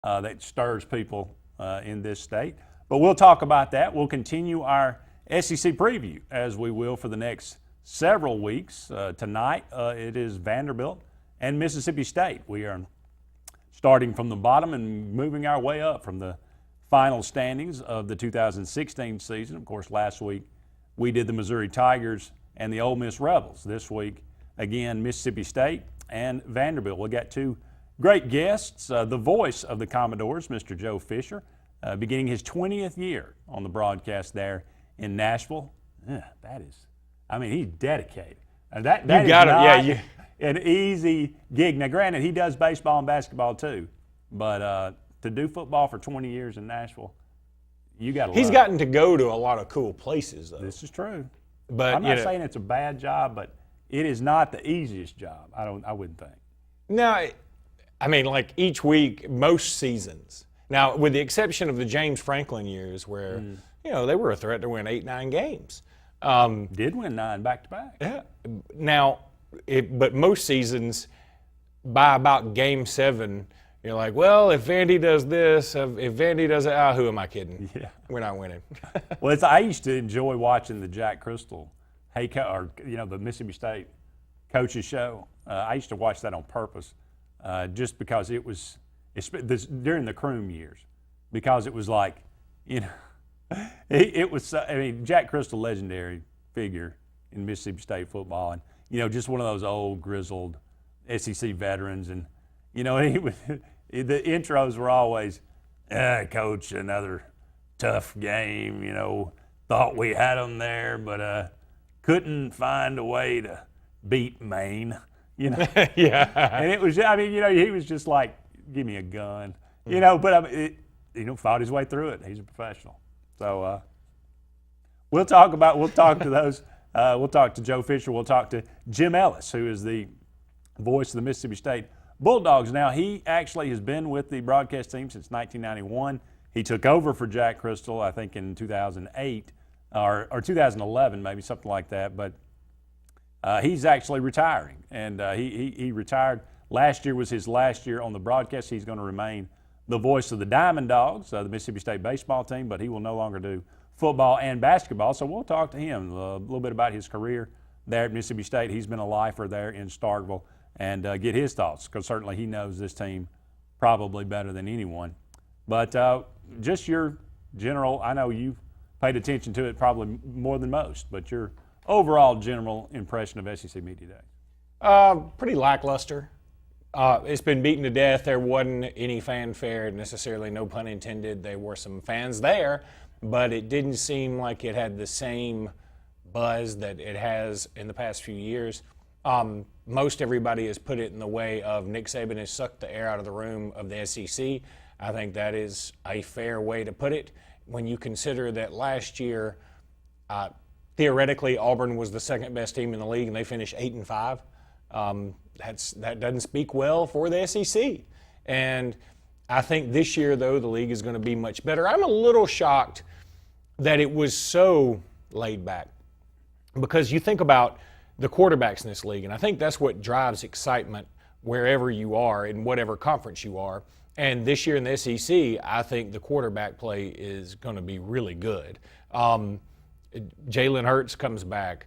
that stirs people in this state. But we'll talk about that. We'll continue our SEC preview, as we will for the next several weeks. Tonight, it is Vanderbilt and Mississippi State. We are starting from the bottom and moving our way up from the final standings of the 2016 season. Of course, last week we did the Missouri Tigers and the Ole Miss Rebels. This week, again, Mississippi State and Vanderbilt. We'll get two great guests. The voice of the Commodores, Mr. Joe Fisher, beginning his 20th year on the broadcast there in Nashville. That is, I mean, he's dedicated. That you got it. Yeah, an easy gig. Now, granted, he does baseball and basketball too, but to do football for 20 years in Nashville, you got to. He's gotten to go to a lot of cool places, though. This is true. But I'm not saying it's a bad job, but it is not the easiest job. I wouldn't think. No, I mean, like each week, most seasons. Now, with the exception of the James Franklin years, where they were a threat to win 8-9 games. Did win 9 back-to-back. Yeah. Now, but most seasons, by about Game 7, you're like, well, if Vandy does this, if Vandy does that, who am I kidding? Yeah. We're not winning. Well, I used to enjoy watching the Jack Crystal, the Mississippi State coaches show. I used to watch that on purpose, just because it was during the Croom years, because it was like, it was. I mean, Jack Crystal, legendary figure in Mississippi State football, and just one of those old grizzled SEC veterans, and he would. The intros were always, Coach, another tough game. Thought we had them there, but couldn't find a way to beat Maine. Yeah. And it was. I mean, he was just like, give me a gun. But I mean, fought his way through it. He's a professional. So we'll talk to those. We'll talk to Joe Fisher. We'll talk to Jim Ellis, who is the voice of the Mississippi State Bulldogs. Now, he actually has been with the broadcast team since 1991. He took over for Jack Crystal, I think, in 2008 or 2011, maybe something like that. But he's actually retiring, and he retired. Last year was his last year on the broadcast. He's going to remain the voice of the Diamond Dogs, the Mississippi State baseball team, but he will no longer do football and basketball. So we'll talk to him a little bit about his career there at Mississippi State. He's been a lifer there in Starkville, and get his thoughts, because certainly he knows this team probably better than anyone. But just your general, I know you've paid attention to it probably more than most, but your overall general impression of SEC Media Day. Pretty lackluster. It's been beaten to death. There wasn't any fanfare necessarily, no pun intended. There were some fans there, but it didn't seem like it had the same buzz that it has in the past few years. Most everybody has put it in the way of Nick Saban has sucked the air out of the room of the SEC. I think that is a fair way to put it when you consider that last year, theoretically, Auburn was the second best team in the league and they finished 8-5. That doesn't speak well for the SEC. And I think this year, though, the league is going to be much better. I'm a little shocked that it was so laid back, because you think about the quarterbacks in this league, and I think that's what drives excitement wherever you are, in whatever conference you are. And this year in the SEC, I think the quarterback play is going to be really good. Jalen Hurts comes back.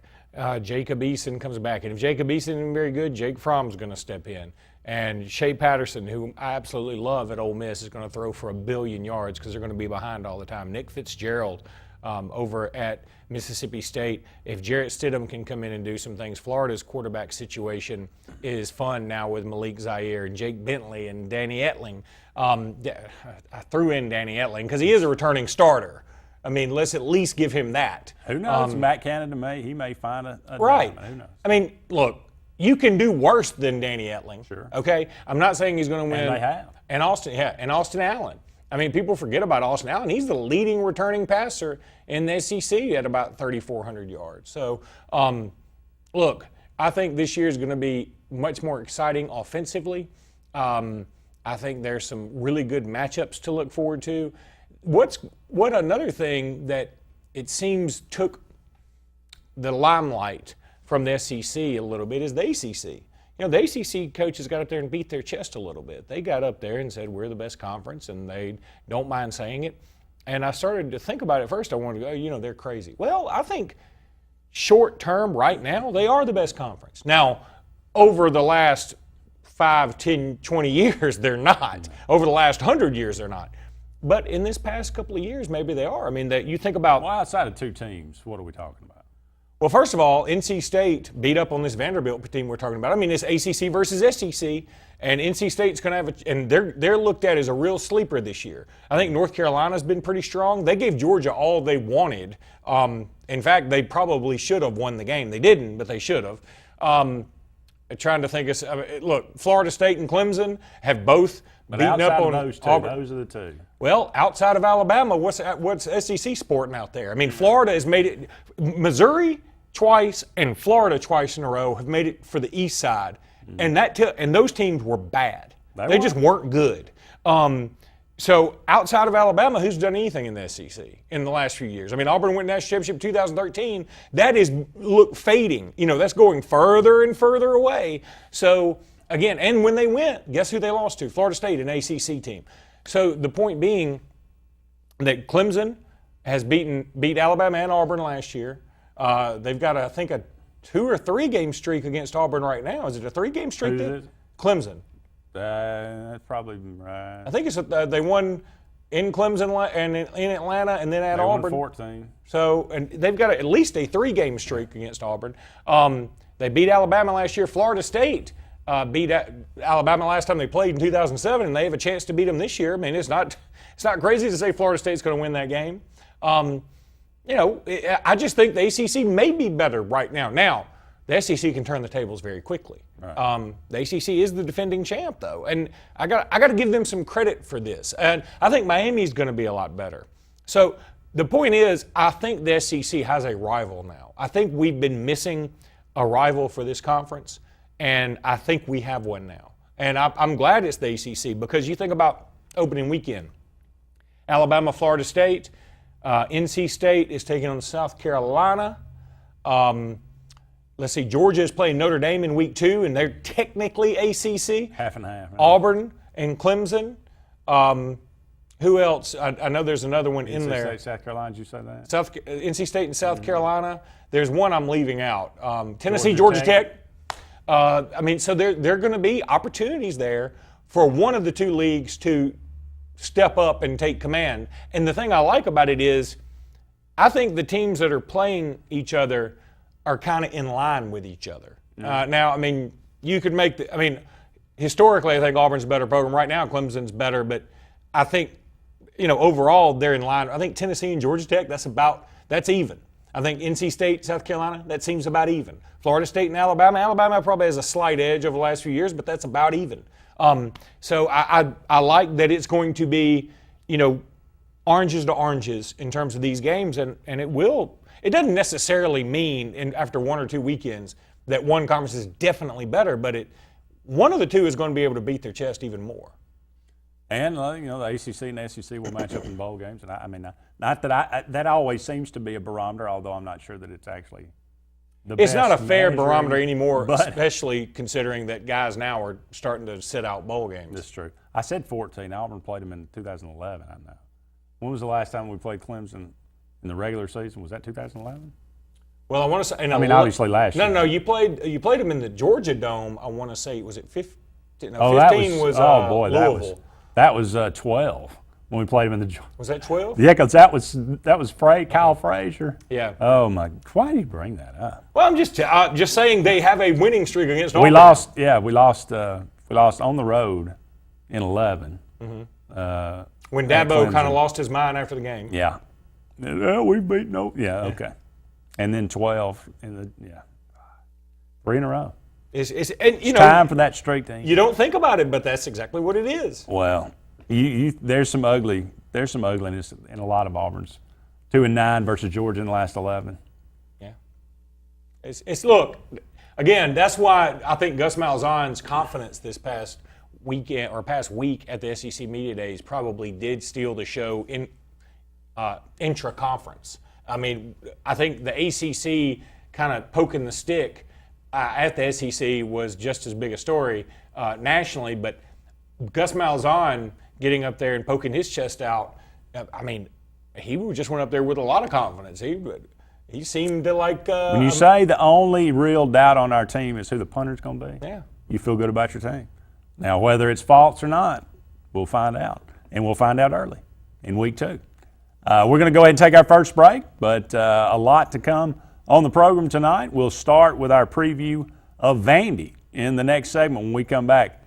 Jacob Eason comes back. And if Jacob Eason isn't very good, Jake Fromm's going to step in. And Shea Patterson, who I absolutely love at Ole Miss, is going to throw for 1 billion yards because they're going to be behind all the time. Nick Fitzgerald over at Mississippi State. If Jarrett Stidham can come in and do some things, Florida's quarterback situation is fun now with Malik Zaire and Jake Bentley and Danny Etling. I threw in Danny Etling because he is a returning starter. I mean, let's at least give him that. Who knows? Matt Canada may find a right. Diamond. Who knows? I mean, look, you can do worse than Danny Etling. Sure. Okay? I'm not saying he's going to win. And they have. And Austin Allen. I mean, people forget about Austin Allen. He's the leading returning passer in the SEC at about 3,400 yards. So, look, I think this year is going to be much more exciting offensively. I think there's some really good matchups to look forward to. What another thing that it seems took the limelight from the SEC a little bit is the ACC. the ACC coaches got up there and beat their chest a little bit. They got up there and said, we're the best conference, and they don't mind saying it. And I started to think about it first. I wanted to go, they're crazy. Well, I think short term right now, they are the best conference. Now, over the last 5, 10, 20 years, they're not. Over the last 100 years, they're not. But in this past couple of years, maybe they are. I mean, that you think about. Well, outside of 2 teams, what are we talking about? Well, first of all, NC State beat up on this Vanderbilt team we're talking about. I mean, it's ACC versus SEC, and NC State's going to have and they're looked at as a real sleeper this year. I think North Carolina's been pretty strong. They gave Georgia all they wanted. In fact, they probably should have won the game. They didn't, but they should have. Trying to think of look, Florida State and Clemson have both beaten up on those two. Auburn. Those are the two. Well, outside of Alabama, what's SEC sporting out there? I mean, Florida has made it. Missouri twice and Florida twice in a row have made it for the East side, and those teams were bad. They just weren't good. So outside of Alabama, who's done anything in the SEC in the last few years? I mean, Auburn went national championship 2013. That is fading. That's going further and further away. So again, and when they went, guess who they lost to? Florida State, an ACC team. So the point being that Clemson has beat Alabama and Auburn last year. They've got, I think, a 2 or 3 game streak against Auburn right now. Is it a 3-game streak? Who is it? Clemson. That's probably right. I think it's they won in Clemson and in Atlanta, and then at Auburn. Won 14. So, and they've got at least a 3-game streak against Auburn. They beat Alabama last year. Florida State beat Alabama last time they played in 2007, and they have a chance to beat them this year. I mean, it's not crazy to say Florida State's going to win that game. I just think the ACC may be better right now. Now, the SEC can turn the tables very quickly. Right. The ACC is the defending champ, though, and I got to give them some credit for this. And I think Miami's going to be a lot better. So the point is, I think the SEC has a rival now. I think we've been missing a rival for this conference, and I think we have one now. And I'm glad it's the ACC because you think about opening weekend. Alabama, Florida State, NC State is taking on South Carolina. Let's see, Georgia is playing Notre Dame in week 2, and they're technically ACC. Half and half. Right? Auburn and Clemson. Who else? I know there's another one in there. State, South Carolina, did you say that? NC State and South Carolina. There's one I'm leaving out. Tennessee, Georgia Tech. So there are going to be opportunities there for one of the 2 leagues to step up and take command. And the thing I like about it is I think the teams that are playing each other are kind of in line with each other. Now, I mean, you could make historically, I think Auburn's a better program. Right now, Clemson's better, but I think, overall, they're in line. I think Tennessee and Georgia Tech, that's even. I think NC State, South Carolina, that seems about even. Florida State and Alabama. Alabama probably has a slight edge over the last few years, but that's about even. So I like that it's going to be, oranges to oranges in terms of these games, and it will. It doesn't necessarily mean after 1 or 2 weekends that one conference is definitely better, but one of the 2 is going to be able to beat their chest even more. And the ACC and the SEC will match up in bowl games, and I mean, not that that always seems to be a barometer, although I'm not sure that it's actually the best. It's not a fair measuring, barometer anymore, especially considering that guys now are starting to sit out bowl games. That's true. I said 14. Auburn played them in 2011. I know. When was the last time we played Clemson in the regular season? Was that 2011? Well, I want to say. Obviously last year. No. You played them in the Georgia Dome. I want to say was it 15? No, 15 was Louisville. That was 12 when we played them in the. Was that 12? Yeah, because that was Kyle Frazier. Yeah. Oh my! Why do you bring that up? Well, I'm just saying they have a winning streak against Auburn. We lost. Yeah, we lost on the road in 11. Mm-hmm. When Dabo kind of lost his mind after the game. Yeah. We beat no. Yeah. Okay. And then 12 in 3 in a row. It's time for that streak thing. You don't think about it, but that's exactly what it is. Well, there's some ugliness in a lot of Auburn's 2-9 versus Georgia in the last 11. Yeah. Look, again, that's why I think Gus Malzahn's confidence this past weekend or past week at the SEC Media Days probably did steal the show in intra-conference. I mean, I think the ACC kind of poking the stick. at the SEC was just as big a story nationally, but Gus Malzahn getting up there and poking his chest out, I mean, he just went up there with a lot of confidence. He seemed to like. When you say the only real doubt on our team is who the punter's going to be, yeah, you feel good about your team. Now, whether it's false or not, we'll find out, and we'll find out early in week 2. We're going to go ahead and take our first break, but a lot to come on the program tonight. We'll start with our preview of Vandy in the next segment when we come back.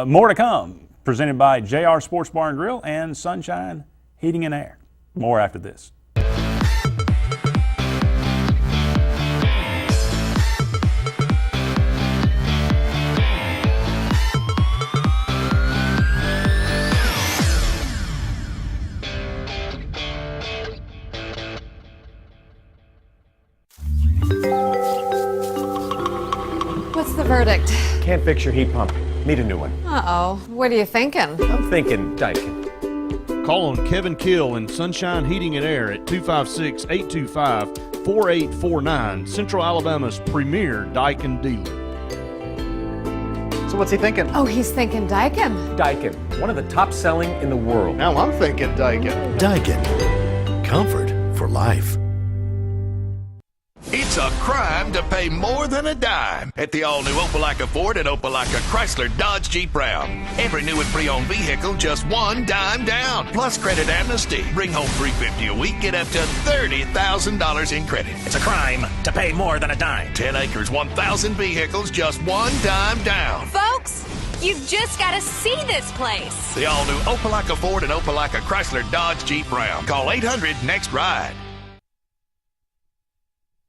More to come, presented by JR Sports Bar and Grill and Sunshine Heating and Air. More after this. What's the verdict? Can't fix your heat pump. Need a new one. Uh-oh. What are you thinking? I'm thinking Daikin. Call on Kevin Kill and Sunshine Heating and Air at 256-825-4849, Central Alabama's premier Daikin dealer. So what's he thinking? Oh, he's thinking Daikin. Daikin, one of the top selling in the world. Now I'm thinking Daikin. Daikin. Comfort for life. It's a crime to pay more than a dime at the all-new Opelika Ford and Opelika Chrysler Dodge Jeep Ram. Every new and pre-owned vehicle, just $1 down. Plus credit amnesty. Bring home $350 a week, get up to $30,000 in credit. It's a crime to pay more than a dime. 10 acres, 1,000 vehicles, just $1 down. Folks, you've just got to see this place. The all-new Opelika Ford and Opelika Chrysler Dodge Jeep Ram. Call 800-NEXT-RIDE.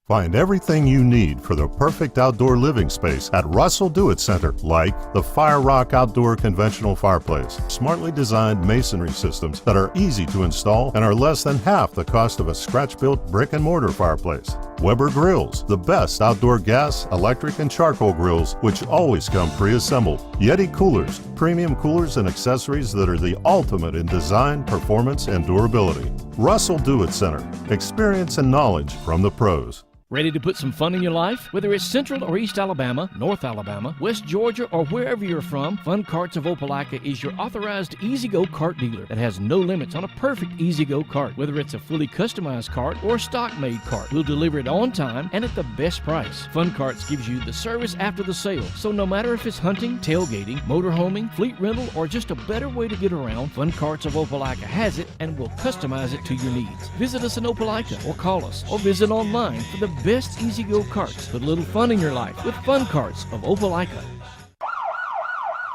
Find everything you need for the perfect outdoor living space at Russell Do It Center, like the Fire Rock Outdoor Conventional Fireplace, smartly designed masonry systems that are easy to install and are less than half the cost of a scratch-built brick and mortar fireplace. Weber Grills, the best outdoor gas, electric, and charcoal grills, which always come pre-assembled. Yeti Coolers, premium coolers and accessories that are the ultimate in design, performance, and durability. Russell Do It Center, experience and knowledge from the pros. Ready to put some fun in your life? Whether it's Central or East Alabama, North Alabama, West Georgia, or wherever you're from, Fun Carts of Opelika is your authorized E-Z-GO cart dealer that has no limits on a perfect E-Z-GO cart. Whether it's a fully customized cart or a stock-made cart, we'll deliver it on time and at the best price. Fun Carts gives you the service after the sale, so no matter if it's hunting, tailgating, motorhoming, fleet rental, or just a better way to get around, Fun Carts of Opelika has it and will customize it to your needs. Visit us in Opelika or call us or visit online for the best E-Z-GO carts. Put a little fun in your life with Fun Carts of Opelika.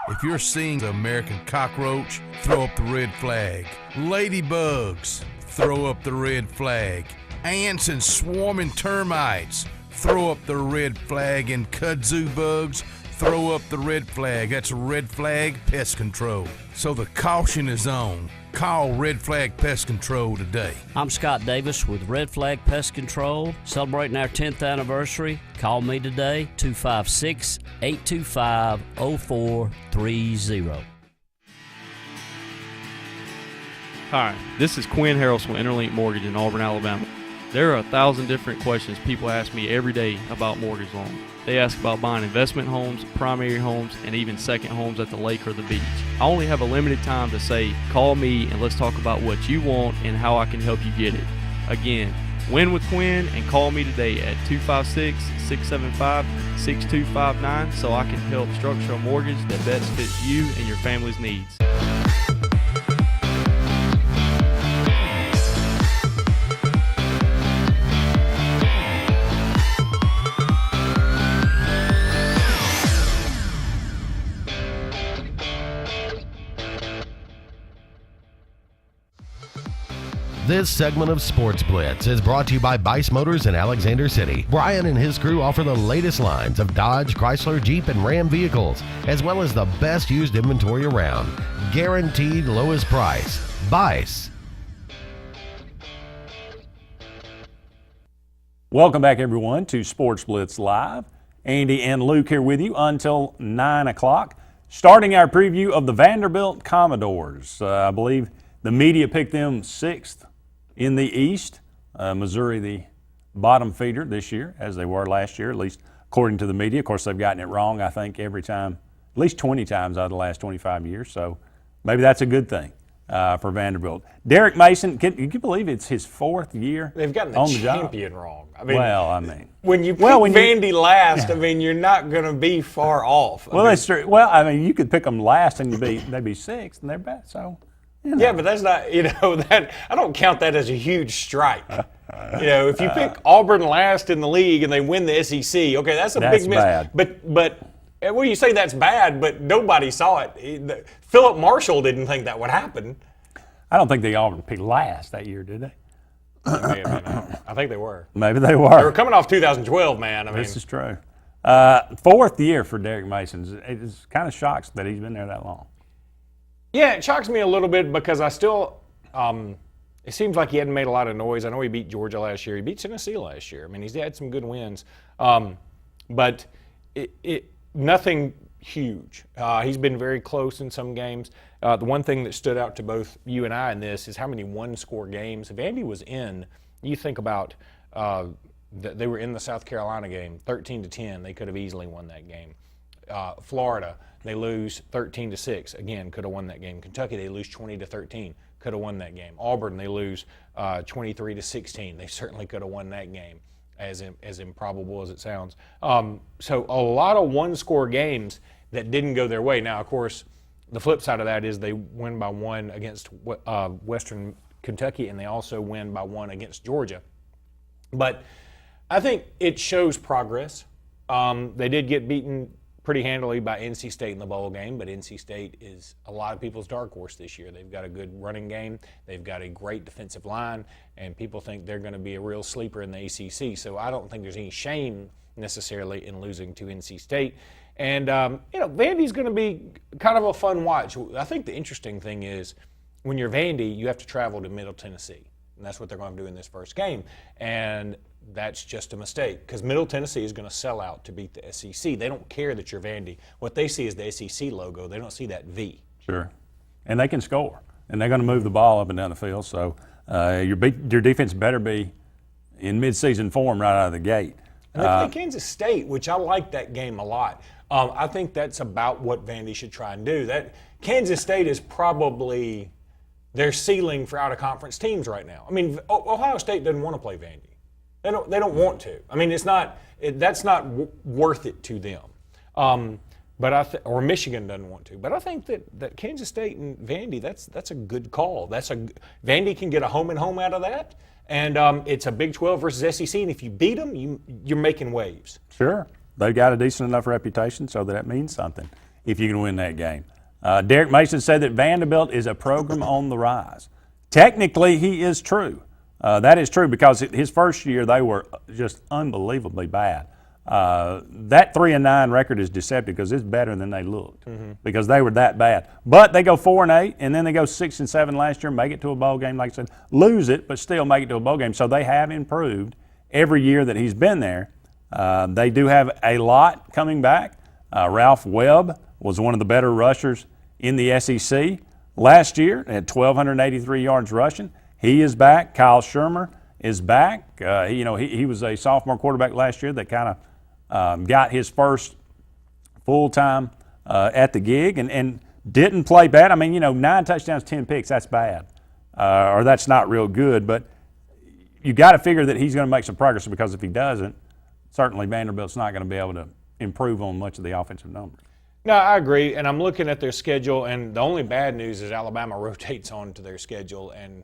If you're seeing the American cockroach, throw up the red flag. Ladybugs, throw up the red flag. Ants and swarming termites, throw up the red flag. And kudzu bugs, throw up the red flag. That's Red Flag Pest Control. So the caution is on. Call Red Flag Pest Control today. I'm Scott Davis with Red Flag Pest Control, celebrating our 10th anniversary. Call me today, 256-825-0430. Hi, this is Quinn Harrelson with Interlink Mortgage in Auburn, Alabama. There are 1,000 different questions people ask me every day about mortgage loans. They ask about buying investment homes, primary homes, and even second homes at the lake or the beach. I only have a limited time to say, call me and let's talk about what you want and how I can help you get it. Again, win with Quinn and call me today at 256-675-6259 so I can help structure a mortgage that best fits you and your family's needs. This segment of Sports Blitz is brought to you by Bice Motors in Alexander City. Brian and his crew offer the latest lines of Dodge, Chrysler, Jeep, and Ram vehicles, as well as the best used inventory around. Guaranteed lowest price. Bice. Welcome back, everyone, to Sports Blitz Live. Andy and Luke here with you until 9 o'clock. Starting our preview of the Vanderbilt Commodores. I believe the media picked them 6th in the East. Missouri, the bottom feeder this year, as they were last year, at least according to the media. Of course, they've gotten it wrong, I think, every time, at least 20 times out of the last 25 years. So maybe that's a good thing for Vanderbilt. Derek Mason, can you believe it's his 4th year? They've gotten the on the champion job? wrong. I mean, when you pick Vandy last, I mean, you're not going to be far off. That's true. Well, I mean, you could pick them last and they'd be 6th, and they're bad. So, yeah, but that's not, that I don't count that as a huge strike. If you pick Auburn last in the league and they win the SEC, okay, that's a big miss. Bad. But well, you say that's bad, but nobody saw it. Philip Marshall didn't think that would happen. I don't think they Auburn picked last that year, did they? I think they were. Maybe they were. They were coming off 2012, man. This is true. 4th year for Derek Mason. It kind of shocks that he's been there that long. Yeah, it shocks me a little bit because I still it seems like he hadn't made a lot of noise. I know he beat Georgia last year. He beat Tennessee last year. I mean, he's had some good wins. But nothing huge. He's been very close in some games. The one thing that stood out to both you and I in this is how many one-score games. If Vandy was in, you think about they were in the South Carolina game, 13-10. They could have easily won that game. Florida, they lose 13-6. Again, could have won that game. Kentucky, they lose 20-13. Could have won that game. Auburn, they lose 23-16. They certainly could have won that game, as improbable as it sounds. So a lot of one-score games that didn't go their way. Now, of course, the flip side of that is they win by 1 against Western Kentucky, and they also win by 1 against Georgia. But I think it shows progress. They did get beaten pretty handily by NC State in the bowl game, but NC State is a lot of people's dark horse this year. They've got a good running game. They've got a great defensive line, and people think they're going to be a real sleeper in the ACC. So I don't think there's any shame necessarily in losing to NC State. And, Vandy's going to be kind of a fun watch. I think the interesting thing is when you're Vandy, you have to travel to Middle Tennessee, and that's what they're going to do in this first game. And that's just a mistake because Middle Tennessee is going to sell out to beat the SEC. They don't care that you're Vandy. What they see is the SEC logo. They don't see that V. Sure. And they can score, and they're going to move the ball up and down the field. So your defense better be in midseason form right out of the gate. And they play Kansas State, which I like that game a lot. I think that's about what Vandy should try and do. That Kansas State is probably their ceiling for out-of-conference teams right now. I mean, Ohio State doesn't want to play Vandy. They don't want to. I mean, that's not worth it to them. Or Michigan doesn't want to. But I think that Kansas State and Vandy, that's a good call. Vandy can get a home and home out of that, and it's a Big 12 versus SEC. And if you beat them, you're making waves. Sure, they've got a decent enough reputation, so that means something if you can win that game. Derek Mason said that Vanderbilt is a program on the rise. Technically, he is true. That is true because his first year they were just unbelievably bad. That 3-9 record is deceptive because it's better than they looked because they were that bad. But they go 4-8 and then they go 6-7 last year, make it to a bowl game. Like I said, lose it but still make it to a bowl game. So they have improved every year that he's been there. They do have a lot coming back. Ralph Webb was one of the better rushers in the SEC last year. Had 1,283 yards rushing. He is back. Kyle Shermer is back. He was a sophomore quarterback last year that kind of got his first full-time at the gig and didn't play bad. I mean, 9 touchdowns, 10 picks, that's bad. Or that's not real good. But you got to figure that he's going to make some progress because if he doesn't, certainly Vanderbilt's not going to be able to improve on much of the offensive numbers. No, I agree. And I'm looking at their schedule, and the only bad news is Alabama rotates onto their schedule. And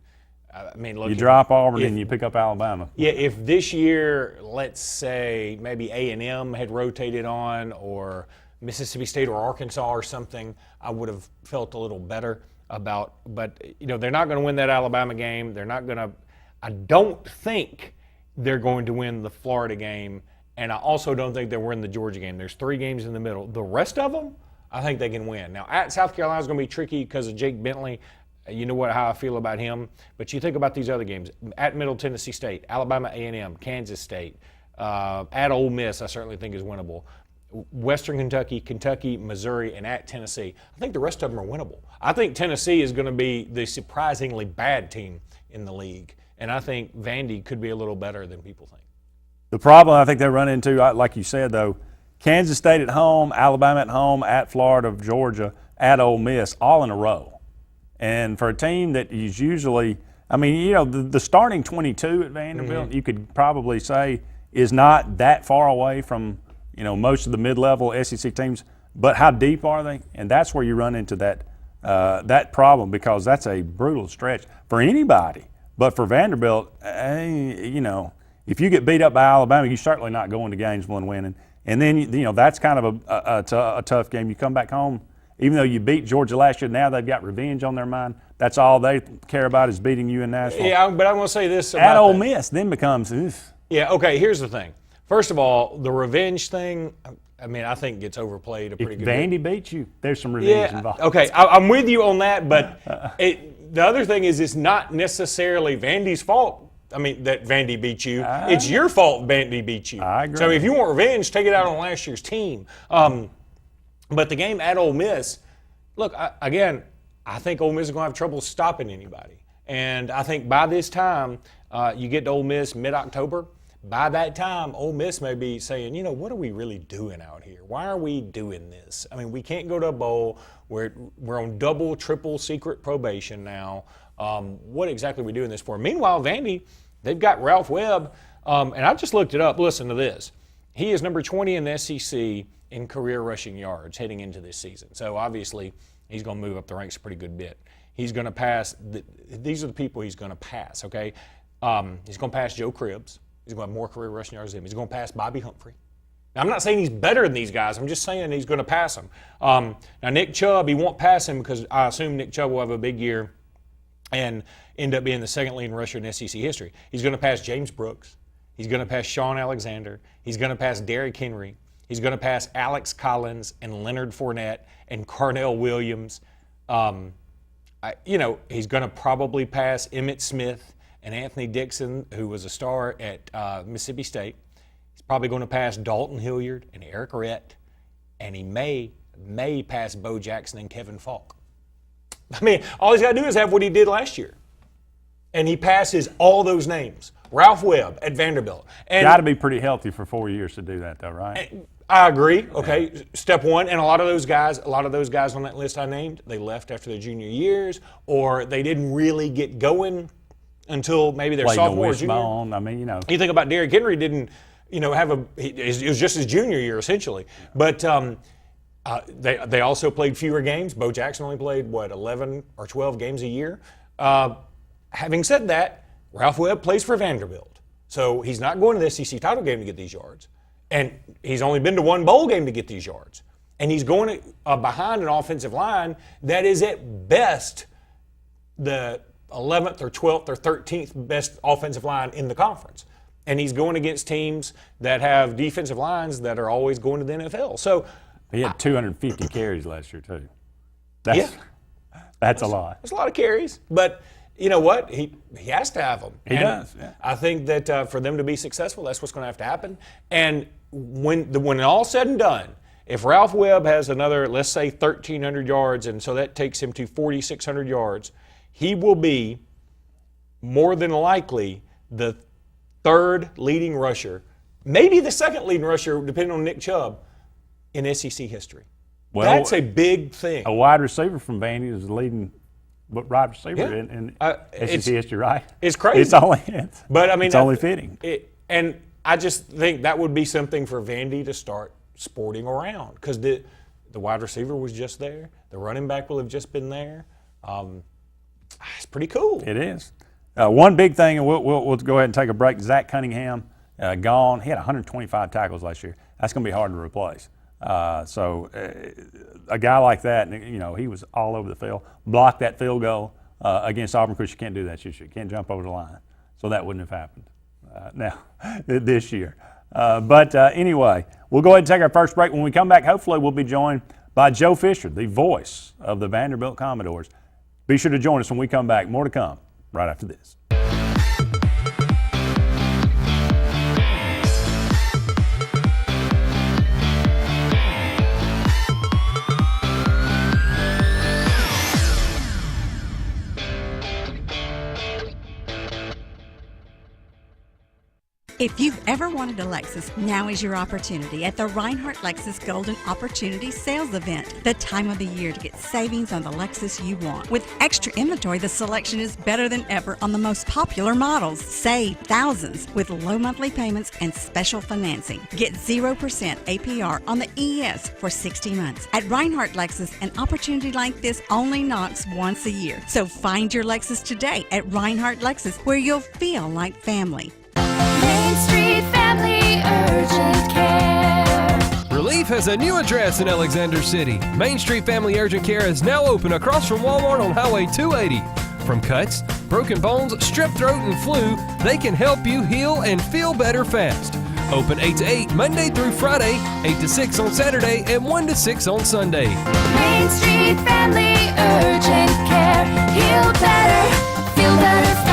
I mean, look, you drop Auburn and you pick up Alabama. Yeah, if this year, let's say maybe A&M had rotated on or Mississippi State or Arkansas or something, I would have felt a little better about. But, they're not going to win that Alabama game. They're not going to – I don't think they're going to win the Florida game, and I also don't think they'll win the Georgia game. There's 3 games in the middle. The rest of them, I think they can win. Now, at South Carolina is going to be tricky because of Jake Bentley. You know how I feel about him. But you think about these other games. At Middle Tennessee State, Alabama A&M, Kansas State, at Ole Miss I certainly think is winnable. Western Kentucky, Missouri, and at Tennessee. I think the rest of them are winnable. I think Tennessee is going to be the surprisingly bad team in the league. And I think Vandy could be a little better than people think. The problem I think they run into, like you said, though, Kansas State at home, Alabama at home, at Florida, Georgia, at Ole Miss, all in a row. And for a team that is usually, I mean, you know, the starting 22 at Vanderbilt, you could probably say is not that far away from, you know, most of the mid-level SEC teams. But how deep are they? And that's where you run into that problem, because that's a brutal stretch for anybody. But for Vanderbilt, you know, if you get beat up by Alabama, you're certainly not going to Gainesville and winning. And then, you know, that's kind of a tough game. You come back home, even though you beat Georgia last year, now they've got revenge on their mind. That's all they care about is beating you in Nashville. Yeah, but I want to say this about at Ole Miss then becomes, oof. Yeah, okay, here's the thing. First of all, the revenge thing, I mean, I think gets overplayed a pretty good bit. If Vandy beats you, there's some revenge involved. Okay, I'm with you on that, but the other thing is it's not necessarily Vandy's fault. I mean, that Vandy beat you. It's your fault Vandy beat you. I agree. So if you want revenge, take it out on last year's team. But the game at Ole Miss, look, again, I think Ole Miss is going to have trouble stopping anybody. And I think by this time, you get to Ole Miss mid-October, by that time, Ole Miss may be saying, you know, what are we really doing out here? Why are we doing this? I mean, we can't go to a bowl. We're on double, triple secret probation now. What exactly are we doing this for? Meanwhile, Vandy, they've got Ralph Webb, and I just looked it up. Listen to this. He is number 20 in the SEC in career rushing yards heading into this season. So obviously, he's going to move up the ranks a pretty good bit. He's going to pass. These are the people he's going to pass, okay? He's going to pass Joe Cribbs. He's going to have more career rushing yards than him. He's going to pass Bobby Humphrey. Now, I'm not saying he's better than these guys. I'm just saying he's going to pass them. Now, Nick Chubb, he won't pass him because I assume Nick Chubb will have a big year and end up being the second leading rusher in SEC history. He's going to pass James Brooks. He's going to pass Sean Alexander. He's going to pass Derrick Henry. He's going to pass Alex Collins and Leonard Fournette and Carnell Williams. You know, he's going to probably pass Emmitt Smith and Anthony Dixon, who was a star at Mississippi State. He's probably going to pass Dalton Hilliard and Eric Rhett, and he may pass Bo Jackson and Kevin Falk. I mean, all he's got to do is have what he did last year, and he passes all those names. Ralph Webb at Vanderbilt. Got to be pretty healthy for 4 years to do that, though, right? I agree. Okay, step one, and a lot of those guys on that list I named, they left after their junior years, or they didn't really get going until maybe their sophomore or junior. I mean, you know. You think about Derrick Henry didn't, you know, it was just his junior year essentially. But they also played fewer games. Bo Jackson only played 11 or 12 games a year. Having said that, Ralph Webb plays for Vanderbilt, so he's not going to the SEC title game to get these yards, and he's only been to one bowl game to get these yards, and he's going behind an offensive line that is at best the 11th or 12th or 13th best offensive line in the conference. And he's going against teams that have defensive lines that are always going to the NFL. So he had 250 carries last year, too. That's a lot. That's a lot of carries. But you know what? He has to have them. He does, yeah. I think that for them to be successful, that's what's going to have to happen. And when all's said and done, if Ralph Webb has another, let's say, 1,300 yards, and so that takes him to 4,600 yards, he will be more than likely the third leading rusher, maybe the second leading rusher, depending on Nick Chubb, in SEC history. Well, that's a big thing. A wide receiver from Vandy is the leading wide receiver in SEC history, right? It's crazy. It's only fitting. And I just think that would be something for Vandy to start sporting around, because the wide receiver was just there. The running back will have just been there. It's pretty cool. It is. One big thing, and we'll go ahead and take a break. Zach Cunningham, gone. He had 125 tackles last year. That's going to be hard to replace. So a guy like that, you know, he was all over the field. Blocked that field goal against Auburn, because you can't do that. You can't jump over the line. So that wouldn't have happened now this year. But anyway, we'll go ahead and take our first break. When we come back, hopefully we'll be joined by Joe Fisher, the voice of the Vanderbilt Commodores. Be sure to join us when we come back. More to come right after this. If you've ever wanted a Lexus, now is your opportunity at the Reinhardt Lexus Golden Opportunity Sales Event. The time of the year to get savings on the Lexus you want. With extra inventory, the selection is better than ever on the most popular models. Save thousands with low monthly payments and special financing. Get 0% APR on the ES for 60 months. At Reinhardt Lexus, an opportunity like this only knocks once a year. So find your Lexus today at Reinhardt Lexus, where you'll feel like family. Main Street Family Urgent Care. Relief has a new address in Alexander City. Main Street Family Urgent Care is now open across from Walmart on Highway 280. From cuts, broken bones, strep throat, and flu, they can help you heal and feel better fast. Open 8 to 8 Monday through Friday, 8 to 6 on Saturday, and 1 to 6 on Sunday. Main Street Family Urgent Care. Heal better, feel better fast.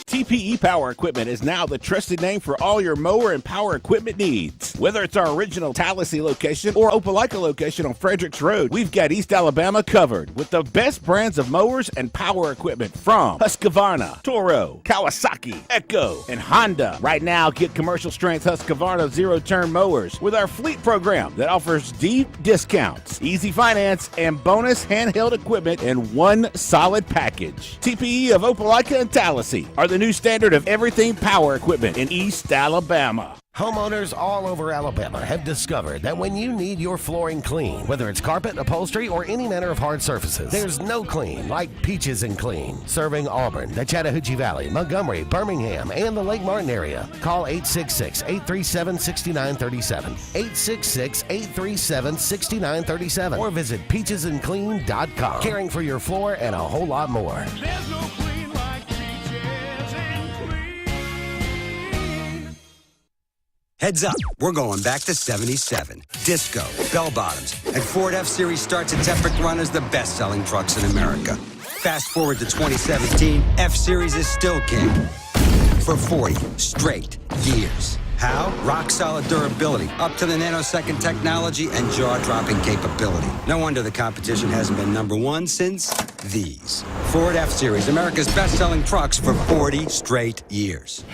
TPE Power Equipment is now the trusted name for all your mower and power equipment needs. Whether it's our original Tallahassee location or Opelika location on Fredericks Road, we've got East Alabama covered with the best brands of mowers and power equipment from Husqvarna, Toro, Kawasaki, Echo, and Honda. Right now, get commercial strength Husqvarna zero-turn mowers with our fleet program that offers deep discounts, easy finance, and bonus handheld equipment in one solid package. TPE of Opelika and Tallahassee are the new standard of everything power equipment in East Alabama. Homeowners all over Alabama have discovered that when you need your flooring clean, whether it's carpet, upholstery, or any manner of hard surfaces, there's no clean like Peaches and Clean. Serving Auburn, the Chattahoochee Valley, Montgomery, Birmingham, and the Lake Martin area. Call 866-837-6937, 866-837-6937, or visit peachesandclean.com. Caring for your floor and a whole lot more. There's no clean like Peaches and Clean. Heads up, we're going back to 77. Disco, bell bottoms, and Ford F-Series starts its epic run as the best-selling trucks in America. Fast forward to 2017, F-Series is still king for 40 straight years. How? Rock-solid durability, up-to-the nanosecond technology, and jaw-dropping capability. No wonder the competition hasn't been number one since these. Ford F-Series, America's best-selling trucks for 40 straight years.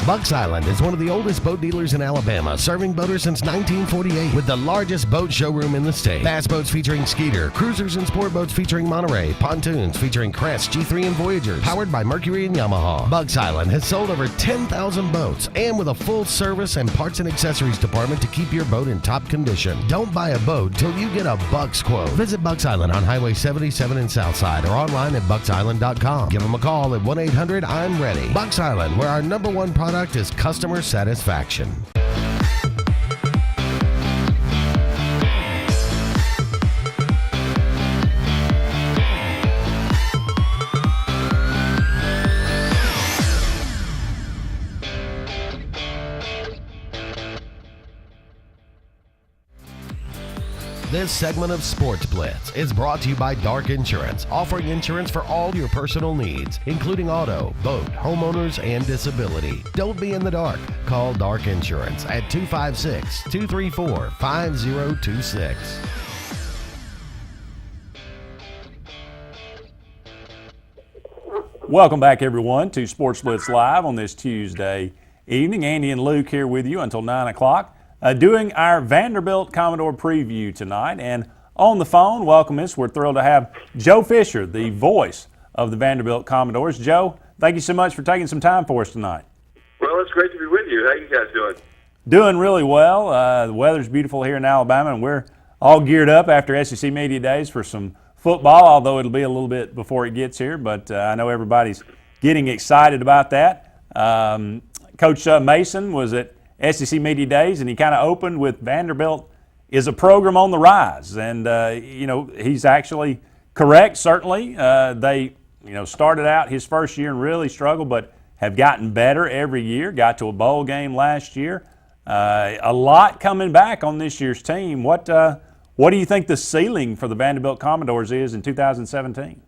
Bucks Island is one of the oldest boat dealers in Alabama, serving boaters since 1948 with the largest boat showroom in the state. Bass boats featuring Skeeter, cruisers and sport boats featuring Monterey, pontoons featuring Crest, G3, and Voyagers, powered by Mercury and Yamaha. Bucks Island has sold over 10,000 boats, and with a full service and parts and accessories department to keep your boat in top condition. Don't buy a boat till you get a Bucks quote. Visit Bucks Island on Highway 77 in Southside or online at bucksisland.com. Give them a call at 1-800-I'm-READY. Bucks Island, where our number one product is customer satisfaction. This segment of Sportz Blitz is brought to you by Dark Insurance, offering insurance for all your personal needs, including auto, boat, homeowners, and disability. Don't be in the dark. Call Dark Insurance at 256-234-5026. Welcome back, everyone, to Sportz Blitz Live on this Tuesday evening. Andy and Luke here with you until 9 o'clock. Doing our Vanderbilt Commodore preview tonight. And on the phone, welcome us. We're thrilled to have Joe Fisher, the voice of the Vanderbilt Commodores. Joe, thank you so much for taking some time for us tonight. Well, it's great to be with you. How you guys doing? Doing really well. The weather's beautiful here in Alabama, and we're all geared up after SEC Media Days for some football, although it'll be a little bit before it gets here. But I know everybody's getting excited about that. Coach Mason was at SEC Media Days, and he kind of opened with Vanderbilt is a program on the rise. And, he's actually correct, certainly. They, started out his first year and really struggled, but have gotten better every year, got to a bowl game last year. A lot coming back on this year's team. What do you think the ceiling for the Vanderbilt Commodores is in 2017?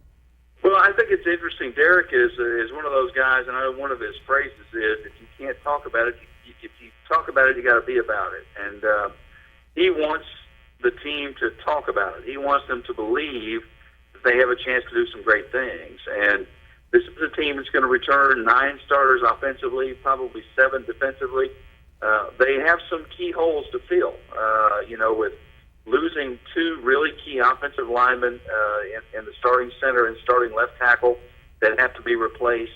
Well, I think it's interesting. Derek is one of those guys, and I know one of his phrases is, if you can't talk about it, if you talk about it, you got to be about it. And he wants the team to talk about it. He wants them to believe that they have a chance to do some great things. And this is a team that's going to return 9 starters offensively, probably 7 defensively. They have some key holes to fill, with losing 2 really key offensive linemen in the starting center and starting left tackle that have to be replaced.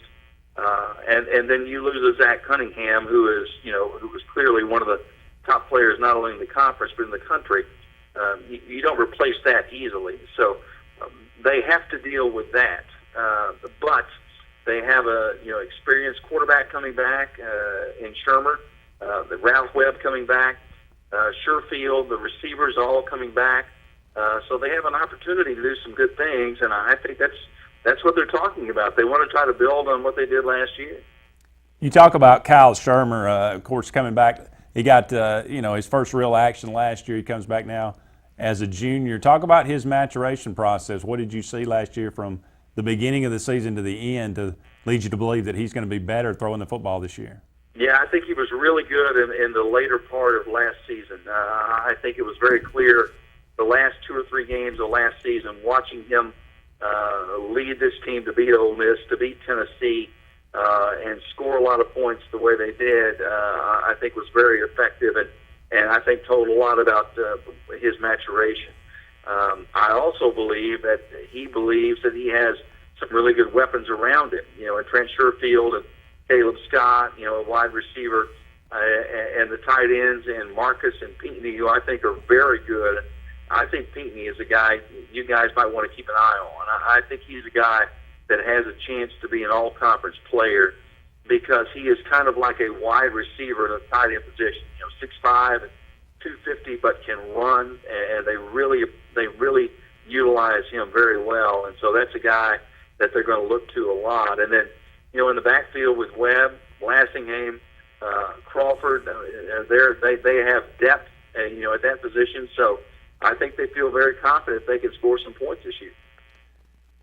And then you lose a Zach Cunningham, who was clearly one of the top players not only in the conference but in the country. You don't replace that easily. So they have to deal with that. But they have a experienced quarterback coming back in Shermer, the Ralph Webb coming back, Sherfield, the receivers all coming back. So they have an opportunity to do some good things, and I think that's what they're talking about. They want to try to build on what they did last year. You talk about Kyle Shermer, of course, coming back. He got his first real action last year. He comes back now as a junior. Talk about his maturation process. What did you see last year from the beginning of the season to the end to lead you to believe that he's going to be better throwing the football this year? Yeah, I think he was really good in the later part of last season. I think it was very clear the last 2 or 3 games of last season, watching him lead this team to beat Ole Miss, to beat Tennessee, and score a lot of points the way they did, I think was very effective and I think told a lot about his maturation. I also believe that he believes that he has some really good weapons around him, and Trent Sherfield and Caleb Scott, a wide receiver, and the tight ends, and Marcus and Pinckney, who I think are very good. I think Pinckney is a guy you guys might want to keep an eye on. I think he's a guy that has a chance to be an all-conference player because he is kind of like a wide receiver in a tight end position, 6'5" and 250, but can run, and they really utilize him very well. And so that's a guy that they're going to look to a lot. And then, in the backfield with Webb, Blassingham, Crawford, they have depth, at that position. So I think they feel very confident they can score some points this year.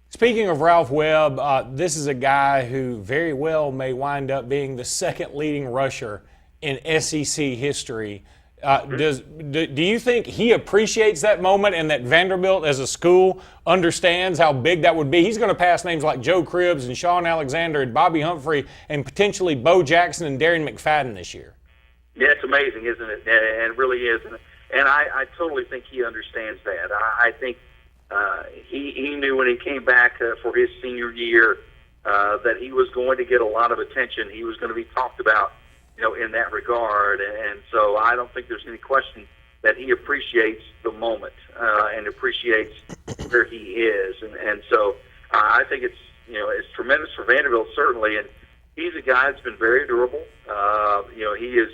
Speaking of Ralph Webb, this is a guy who very well may wind up being the second leading rusher in SEC history. Do you think he appreciates that moment and that Vanderbilt as a school understands how big that would be? He's going to pass names like Joe Cribbs and Sean Alexander and Bobby Humphrey and potentially Bo Jackson and Darren McFadden this year. Yeah, it's amazing, isn't it? And it really is. And I totally think he understands that. I think he knew when he came back for his senior year that he was going to get a lot of attention. He was going to be talked about, in that regard. And so I don't think there's any question that he appreciates the moment and appreciates where he is. And so I think it's tremendous for Vanderbilt, certainly. And he's a guy that's been very durable. He has,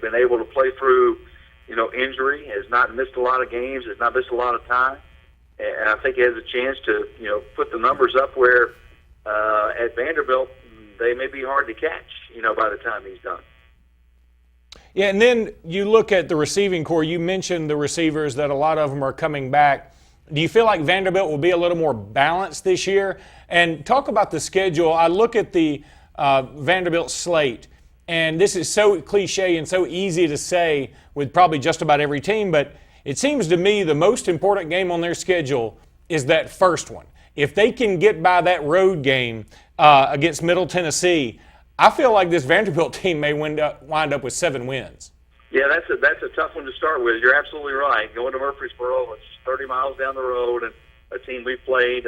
been able to play through, injury, has not missed a lot of games, has not missed a lot of time. And I think he has a chance to, put the numbers up where at Vanderbilt they may be hard to catch, by the time he's done. Yeah, and then you look at the receiving core. You mentioned the receivers, that a lot of them are coming back. Do you feel like Vanderbilt will be a little more balanced this year? And talk about the schedule. I look at the Vanderbilt slate, and this is so cliche and so easy to say with probably just about every team, but it seems to me the most important game on their schedule is that first one. If they can get by that road game against Middle Tennessee, I feel like this Vanderbilt team may wind up with 7 wins. Yeah, that's a tough one to start with. You're absolutely right. Going to Murfreesboro, it's 30 miles down the road, and a team we've played,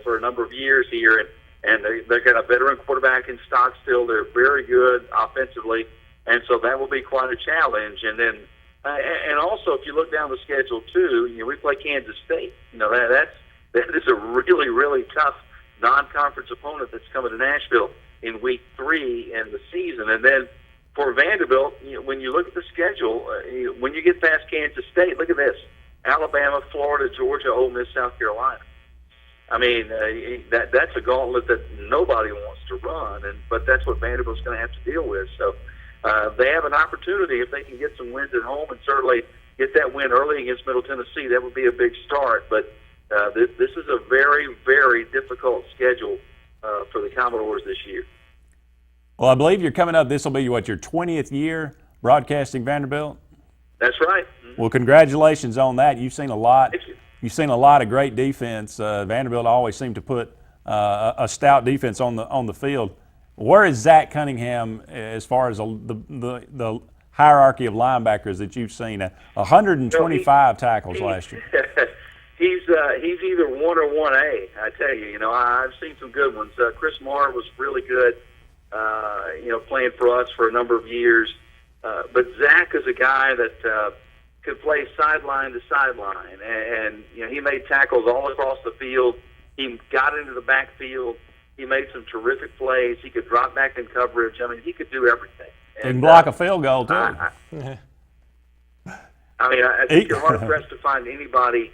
for a number of years here, and they've got a veteran quarterback in Stockstill. They're very good offensively, and so that will be quite a challenge. And then, and also, if you look down the schedule too, we play Kansas State. That is a really, really tough non-conference opponent that's coming to Nashville in week 3 in the season. And then for Vanderbilt, when you look at the schedule, when you get past Kansas State, look at this: Alabama, Florida, Georgia, Ole Miss, South Carolina. I mean, that's a gauntlet that nobody wants to run, but that's what Vanderbilt's going to have to deal with. So they have an opportunity if they can get some wins at home, and certainly get that win early against Middle Tennessee. That would be a big start. But this is a very, very difficult schedule for the Commodores this year. Well, I believe you're coming up. This will be your 20th year broadcasting Vanderbilt? That's right. Well, congratulations on that. You've seen a lot. Thank you. You've seen a lot of great defense. Vanderbilt always seemed to put a stout defense on the field. Where is Zach Cunningham as far as the hierarchy of linebackers that you've seen? 125 tackles last year. He's either 1 or 1A. I tell you, I've seen some good ones. Chris Marr was really good, playing for us for a number of years. But Zach is a guy that could play sideline to sideline, and he made tackles all across the field. He got into the backfield. He made some terrific plays. He could drop back in coverage. I mean, he could do everything. He can block a field goal, too. I think you're hard-pressed to find anybody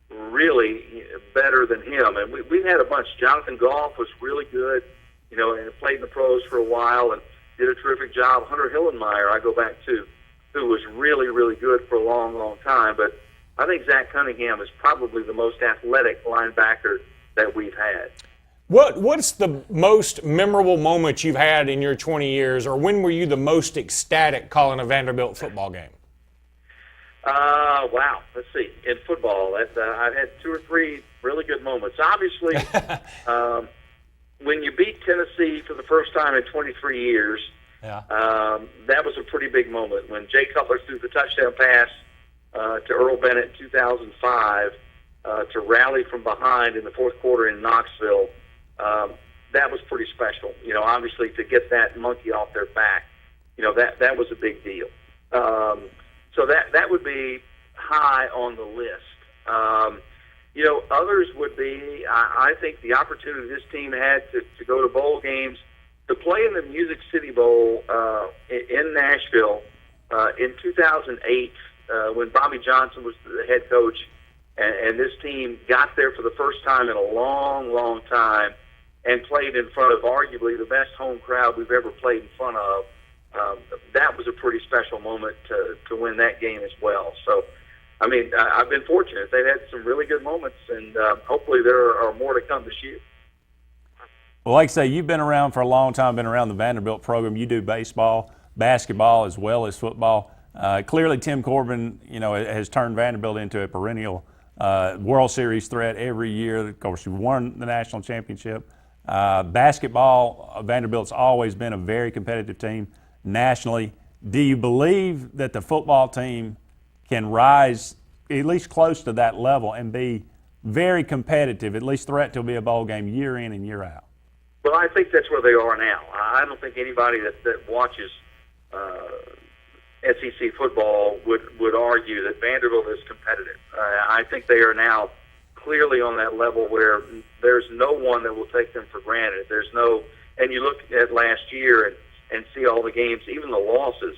really better than him. And we've had a bunch. Jonathan Goff was really good, and played in the pros for a while and did a terrific job. Hunter Hillenmeyer, I go back to, who was really, really good for a long, long time. But I think Zach Cunningham is probably the most athletic linebacker that we've had. What's the most memorable moment you've had in your 20 years, or when were you the most ecstatic calling a Vanderbilt football game? Wow. Let's see. In football, I've had 2 or 3 really good moments. Obviously, when you beat Tennessee for the first time in 23 years, that was a pretty big moment. When Jay Cutler threw the touchdown pass to Earl Bennett in 2005 to rally from behind in the fourth quarter in Knoxville, that was pretty special. Obviously to get that monkey off their back, that was a big deal. So that would be high on the list. Others would be, I think the opportunity this team had to go to bowl games, to play in the Music City Bowl in Nashville in 2008 when Bobby Johnson was the head coach, and this team got there for the first time in a long, long time and played in front of arguably the best home crowd we've ever played in front of. That was a pretty special moment to win that game as well. So, I've been fortunate. They've had some really good moments, and hopefully there are more to come this year. Well, like I say, you've been around for a long time, been around the Vanderbilt program. You do baseball, basketball, as well as football. Clearly, Tim Corbin, has turned Vanderbilt into a perennial World Series threat every year. Of course, you won the national championship. Basketball, Vanderbilt's always been a very competitive team nationally. Do you believe that the football team can rise at least close to that level and be very competitive, at least threat to be a bowl game year in and year out? Well, I think that's where they are now. I don't think anybody that watches SEC football would argue that Vanderbilt is competitive. I think they are now clearly on that level where there's no one that will take them for granted. And you look at last year and see all the games, even the losses,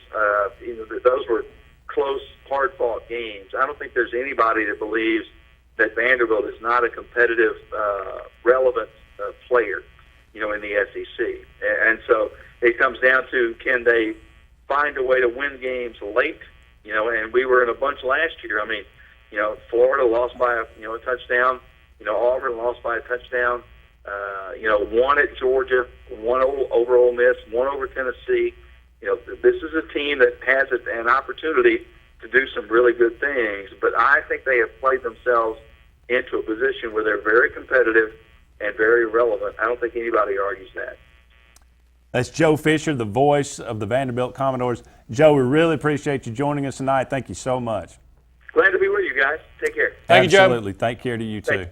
those were close, hard-fought games. I don't think there's anybody that believes that Vanderbilt is not a competitive, relevant player, in the SEC. And so it comes down to, can they find a way to win games late? And we were in a bunch last year. Florida lost by a touchdown. Auburn lost by a touchdown. One at Georgia, one over Ole Miss, one over Tennessee. This is a team that has an opportunity to do some really good things, but I think they have played themselves into a position where they're very competitive and very relevant. I don't think anybody argues that. That's Joe Fisher, the voice of the Vanderbilt Commodores. Joe, we really appreciate you joining us tonight. Thank you so much. Glad to be with you guys. Take care. Thank you, Joe. Absolutely. Take care to you, too.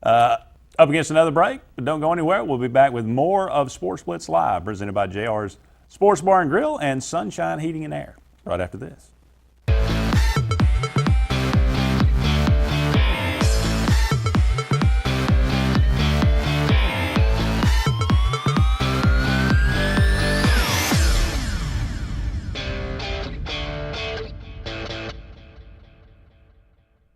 Up against another break, but don't go anywhere. We'll be back with more of Sportz Blitz Live, presented by JR's Sports Bar and Grill and Sunshine Heating and Air, right after this.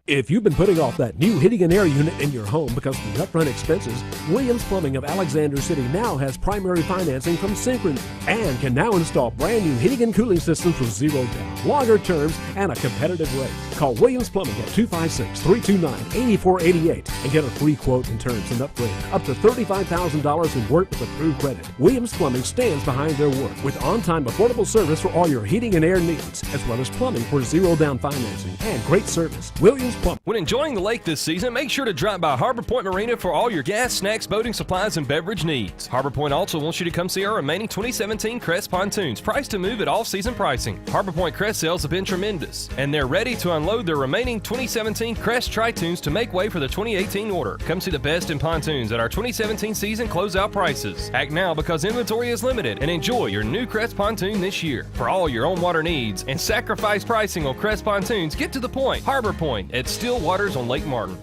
If you've been putting off that new heating and air unit in your home because of the upfront expenses, Williams Plumbing of Alexander City now has primary financing from Synchrony and can now install brand new heating and cooling systems with zero down, longer terms, and a competitive rate. Call Williams Plumbing at 256-329-8488 and get a free quote and terms and upgrade up to $35,000 in work with approved credit. Williams Plumbing stands behind their work with on-time affordable service for all your heating and air needs, as well as plumbing for zero down financing and great service. Williams Point. When enjoying the lake this season, make sure to drop by Harbor Point Marina for all your gas, snacks, boating supplies, and beverage needs. Harbor Point also wants you to come see our remaining 2017 Crest pontoons, priced to move at all-season pricing. Harbor Point Crest sales have been tremendous, and they're ready to unload their remaining 2017 Crest Tri-Tunes to make way for the 2018 order. Come see the best in pontoons at our 2017 season closeout prices. Act now because inventory is limited, and enjoy your new Crest pontoon this year. For all your on-water needs and sacrifice pricing on Crest pontoons, get to the point. Harbor Point at Still Waters on Lake Martin.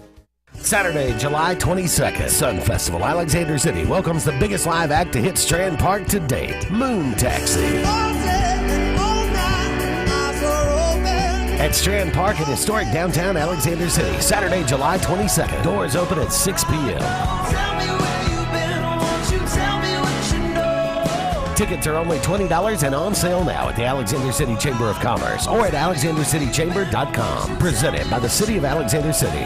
Saturday, July 22nd, Sun Festival, Alexander City welcomes the biggest live act to hit Strand Park to date, Moon Taxi. At Strand Park in historic downtown Alexander City, Saturday, July 22nd. Doors open at 6 p.m. Tickets are only $20 and on sale now at the Alexander City Chamber of Commerce or at alexandercitychamber.com. Presented by the City of Alexander City.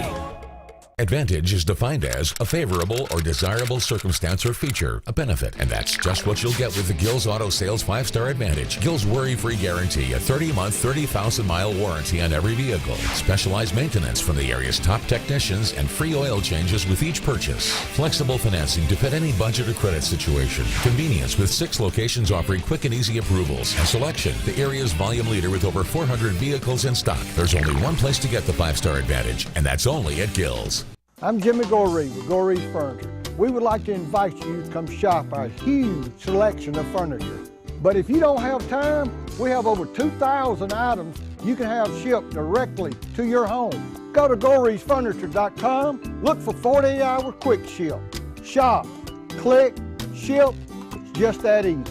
Advantage is defined as a favorable or desirable circumstance or feature, a benefit, and that's just what you'll get with the Gills Auto Sales 5-Star Advantage. Gills worry-free guarantee, a 30-month, 30,000-mile warranty on every vehicle, specialized maintenance from the area's top technicians, and free oil changes with each purchase. Flexible financing to fit any budget or credit situation. Convenience with 6 locations offering quick and easy approvals. And selection, the area's volume leader with over 400 vehicles in stock. There's only one place to get the 5-Star Advantage, and that's only at Gills. I'm Jimmy Goree with Goree's Furniture. We would like to invite you to come shop our huge selection of furniture. But if you don't have time, we have over 2,000 items you can have shipped directly to your home. Go to GoreesFurniture.com, look for 48-hour quick ship. Shop, click, ship, it's just that easy.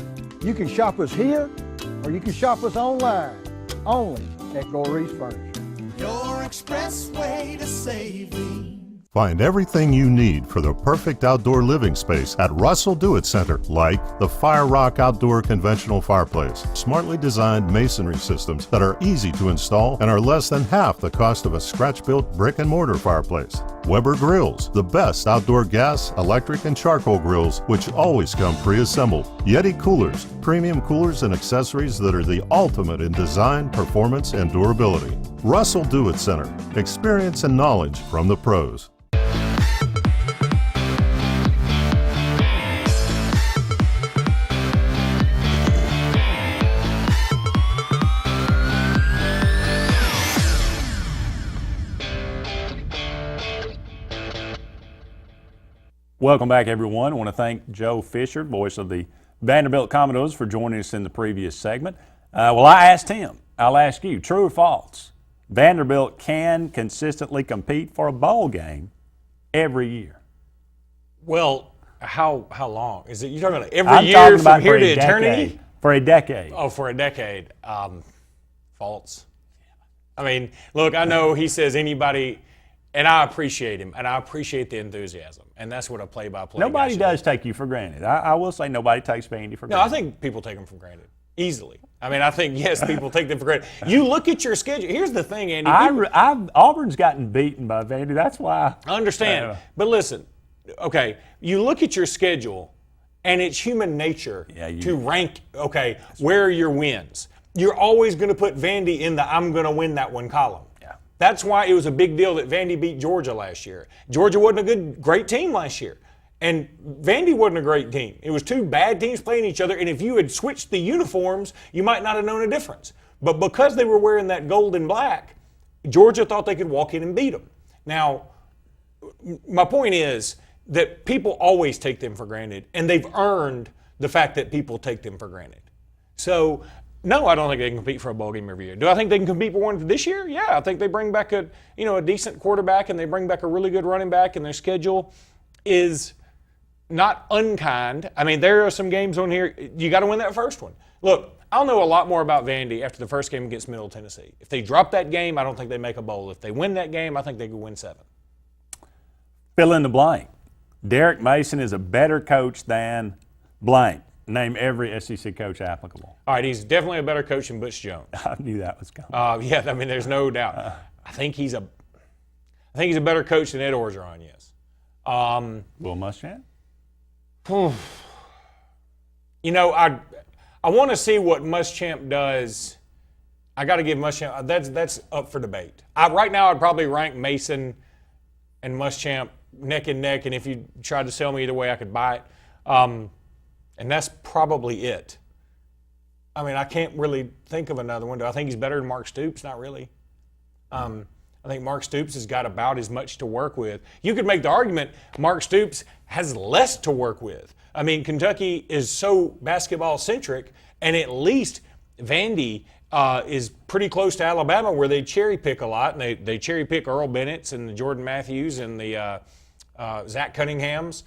You can shop us here or you can shop us online, only at Goree's Furniture. Your express way to saving. Find everything you need for the perfect outdoor living space at Russell Do-It Center, like the Fire Rock Outdoor Conventional Fireplace. Smartly designed masonry systems that are easy to install and are less than half the cost of a scratch-built brick and mortar fireplace. Weber Grills, the best outdoor gas, electric, and charcoal grills, which always come pre-assembled. Yeti Coolers, premium coolers and accessories that are the ultimate in design, performance, and durability. Russell Do-It Center, experience and knowledge from the pros. Welcome back, everyone. I want to thank Joe Fisher, voice of the Vanderbilt Commodores, for joining us in the previous segment. Well, I asked him. I'll ask you, true or false? Vanderbilt can consistently compete for a bowl game every year. Well, how long? Is it you're talking about every year from here to eternity? For a decade. Oh, for a decade. False. I mean, look, I know he says anybody, and I appreciate him, and I appreciate the enthusiasm, and that's what a play-by-play Nobody does take you for granted. I will say nobody takes Vandy for granted. No, I think people take them for granted, easily. I mean, I think, yes, people take them for granted. You look at your schedule. Here's the thing, Andy. Auburn's gotten beaten by Vandy. That's why. I understand. But listen, okay, you look at your schedule, and it's human nature to rank, where are your wins? You're always going to put Vandy in the I'm going to win that one column. That's why it was a big deal that Vandy beat Georgia last year. Georgia wasn't a great team last year. And Vandy wasn't a great team. It was two bad teams playing each other, and if you had switched the uniforms, you might not have known a difference. But because they were wearing that gold and black, Georgia thought they could walk in and beat them. Now, my point is that people always take them for granted, and they've earned the fact that people take them for granted. So, no, I don't think they can compete for a bowl game every year. Do I think they can compete for one this year? Yeah, I think they bring back a decent quarterback and they bring back a really good running back, and their schedule is not unkind. I mean, there are some games on here, you got to win that first one. Look, I'll know a lot more about Vandy after the first game against Middle Tennessee. If they drop that game, I don't think they make a bowl. If they win that game, I think they could win 7. Fill in the blank. Derek Mason is a better coach than blank. Name every SEC coach applicable. All right, he's definitely a better coach than Butch Jones. I knew that was coming. Yeah, I mean, there's no doubt. I think he's a better coach than Ed Orgeron, yes. Will Muschamp? I want to see what Muschamp does I got to give Muschamp. That's up for debate. Right now, I'd probably rank Mason and Muschamp neck and neck, and if you tried to sell me either way, I could buy it. And that's probably it. I mean, I can't really think of another one. Do I think he's better than Mark Stoops? Not really. I think Mark Stoops has got about as much to work with. You could make the argument Mark Stoops has less to work with. I mean, Kentucky is so basketball-centric, and at least Vandy is pretty close to Alabama, where they cherry-pick a lot, and they cherry-pick Earl Bennett's and the Jordan Matthews and the Zach Cunninghams.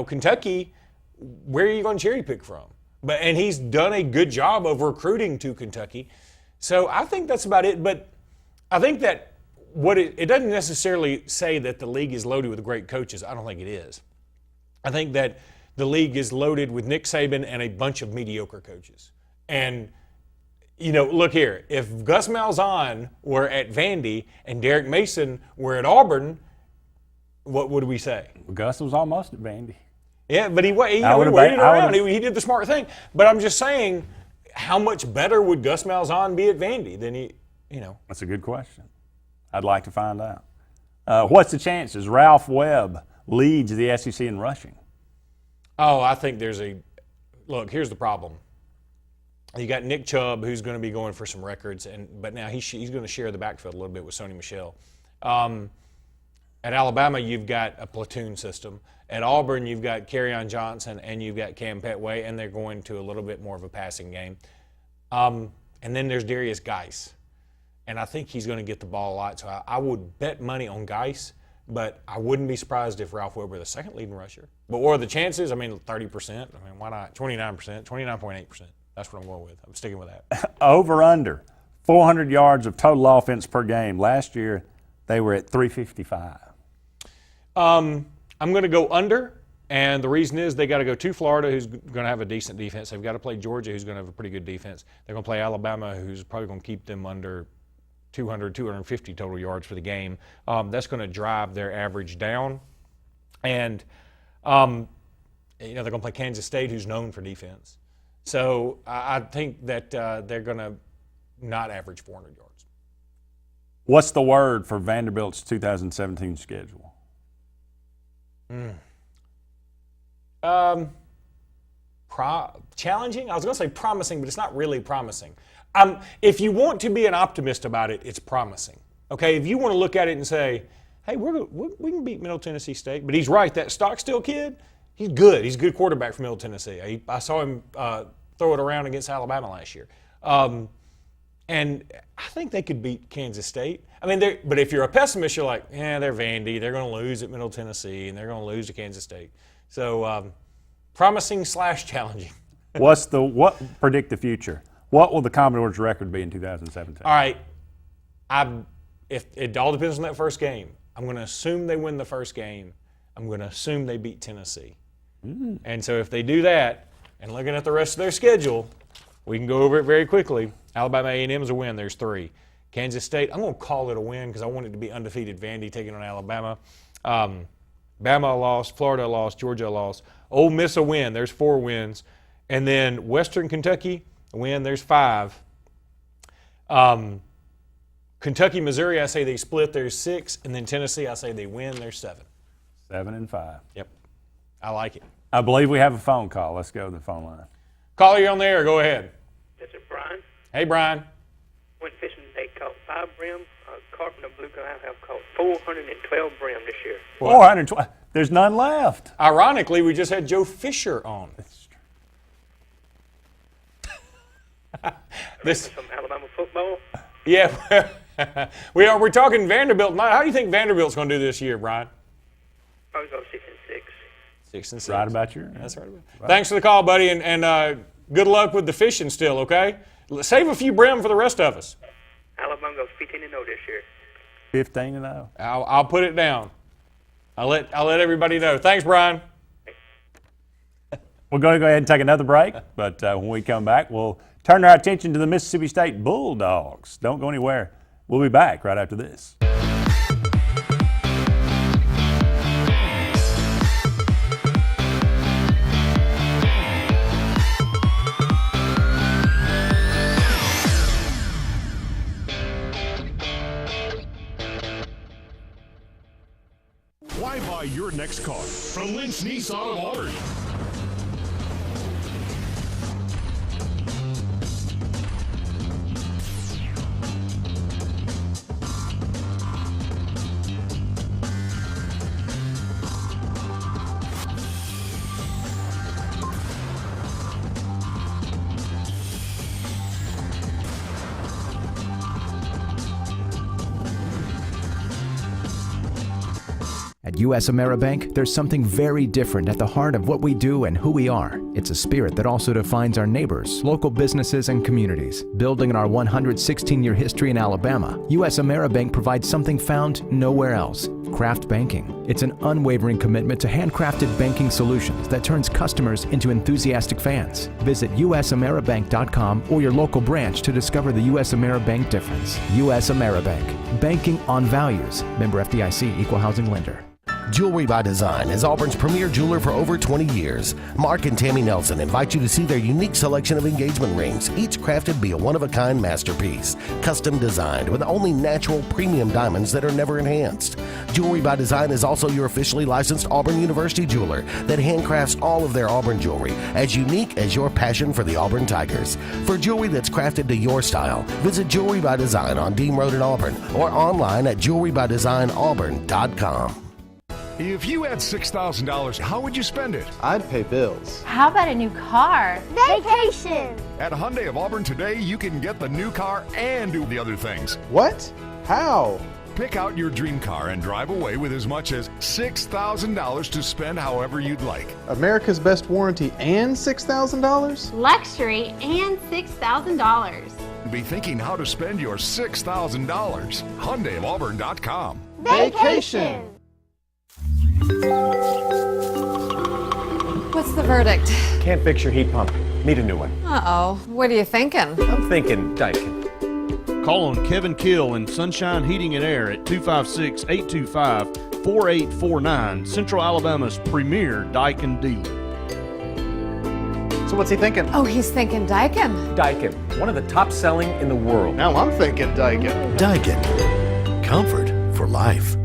Kentucky, where are you going to cherry-pick from? And he's done a good job of recruiting to Kentucky. So I think that's about it. But I think that it doesn't necessarily say that the league is loaded with great coaches. I don't think it is. I think that the league is loaded with Nick Saban and a bunch of mediocre coaches. And, look here. If Gus Malzahn were at Vandy and Derek Mason were at Auburn, what would we say? Gus was almost at Vandy. Yeah, but he waited around. He did the smart thing. But I'm just saying, how much better would Gus Malzahn be at Vandy than he? That's a good question. I'd like to find out. What's the chances Ralph Webb leads the SEC in rushing? Oh, I think look, here's the problem. You got Nick Chubb, who's going to be going for some records, but now he's going to share the backfield a little bit with Sony Michel. At Alabama, you've got a platoon system. At Auburn, you've got Kerryon Johnson and you've got Cam Petway, and they're going to a little bit more of a passing game. And then there's Darius Geis. And I think he's going to get the ball a lot. So I would bet money on Geis, but I wouldn't be surprised if Ralph Webb were the second leading rusher. But what are the chances? 30%. I mean, why not? 29%, 29.8%. That's what I'm going with. I'm sticking with that. Over under 400 yards of total offense per game. Last year, they were at 355. I'm going to go under, and the reason is they got to go to Florida, who's going to have a decent defense. They've got to play Georgia, who's going to have a pretty good defense. They're going to play Alabama, who's probably going to keep them under 200, 250 total yards for the game. That's going to drive their average down. And, they're going to play Kansas State, who's known for defense. So I think that they're going to not average 400 yards. What's the word for Vanderbilt's 2017 schedule? Challenging? I was going to say promising, but it's not really promising. If you want to be an optimist about it, it's promising. Okay, if you want to look at it and say, hey, we can beat Middle Tennessee State. But he's right, that Stockstill kid, he's good. He's a good quarterback for Middle Tennessee. I saw him throw it around against Alabama last year. And I think they could beat Kansas State. I mean, but if you're a pessimist, you're like, they're Vandy. They're going to lose at Middle Tennessee, and they're going to lose to Kansas State. So promising/challenging. What predict the future? What will the Commodores' record be in 2017? All right. If it all depends on that first game. I'm going to assume they win the first game. I'm going to assume they beat Tennessee. And so if they do that, and looking at the rest of their schedule, we can go over it very quickly. Alabama A&M is a win. There's 3. Kansas State, I'm going to call it a win because I want it to be undefeated Vandy taking on Alabama. Bama lost, Florida lost, Georgia lost. Ole Miss a win. There's 4 wins. And then Western Kentucky a win. There's 5. Kentucky, Missouri, I say they split. There's 6. And then Tennessee, I say they win. There's 7. 7 and 5. Yep. I like it. I believe we have a phone call. Let's go to the phone line. Caller, you on the air. Go ahead. This is Brian. Hey, Brian. Went fishing today, caught 5 brim. Carpenter Blue Guy have caught 412 brim this year. 412. There's none left. Ironically, we just had Joe Fisher on. This some Alabama football. Yeah, we're talking Vanderbilt. How do you think Vanderbilt's going to do this year, Brian? Probably go 6 and 6. 6 and 6. Right about your. That's right. Thanks for the call, buddy, and good luck with the fishing still. Okay, save a few brim for the rest of us. Alabama goes 15-0 this year. 15-0. I'll put it down. I'll let everybody know. Thanks, Brian. We're going to go ahead and take another break, but when we come back, we'll turn our attention to the Mississippi State Bulldogs. Don't go anywhere. We'll be back right after this. next car from Lynch Nissan of Auburn. At U.S. AmeriBank, there's something very different at the heart of what we do and who we are. It's a spirit that also defines our neighbors, local businesses, and communities. Building on our 116-year history in Alabama, U.S. AmeriBank provides something found nowhere else: craft banking. It's an unwavering commitment to handcrafted banking solutions that turns customers into enthusiastic fans. Visit usameribank.com or your local branch to discover the U.S. AmeriBank difference. U.S. AmeriBank. Banking on values. Member FDIC, Equal Housing Lender. Jewelry by Design is Auburn's premier jeweler for over 20 years. Mark and Tammy Nelson invite you to see their unique selection of engagement rings, each crafted to be a one-of-a-kind masterpiece, custom designed with only natural premium diamonds that are never enhanced. Jewelry by Design is also your officially licensed Auburn University jeweler that handcrafts all of their Auburn jewelry as unique as your passion for the Auburn Tigers. For jewelry that's crafted to your style, visit Jewelry by Design on Dean Road in Auburn or online at jewelrybydesignauburn.com. If you had $6,000, how would you spend it? I'd pay bills. How about a new car? Vacation! At Hyundai of Auburn today, you can get the new car and do the other things. What? How? Pick out your dream car and drive away with as much as $6,000 to spend however you'd like. America's best warranty and $6,000? Luxury and $6,000. Be thinking how to spend your $6,000. HyundaiofAuburn.com. Vacation! What's the verdict? Can't fix your heat pump. Need a new one. Uh-oh. What are you thinking? I'm thinking Daikin. Call on Kevin Kill and Sunshine Heating and Air at 256-825-4849, Central Alabama's premier Daikin dealer. So what's he thinking? Oh, he's thinking Daikin. Daikin, one of the top selling in the world. Now I'm thinking Daikin. Daikin. Comfort for life.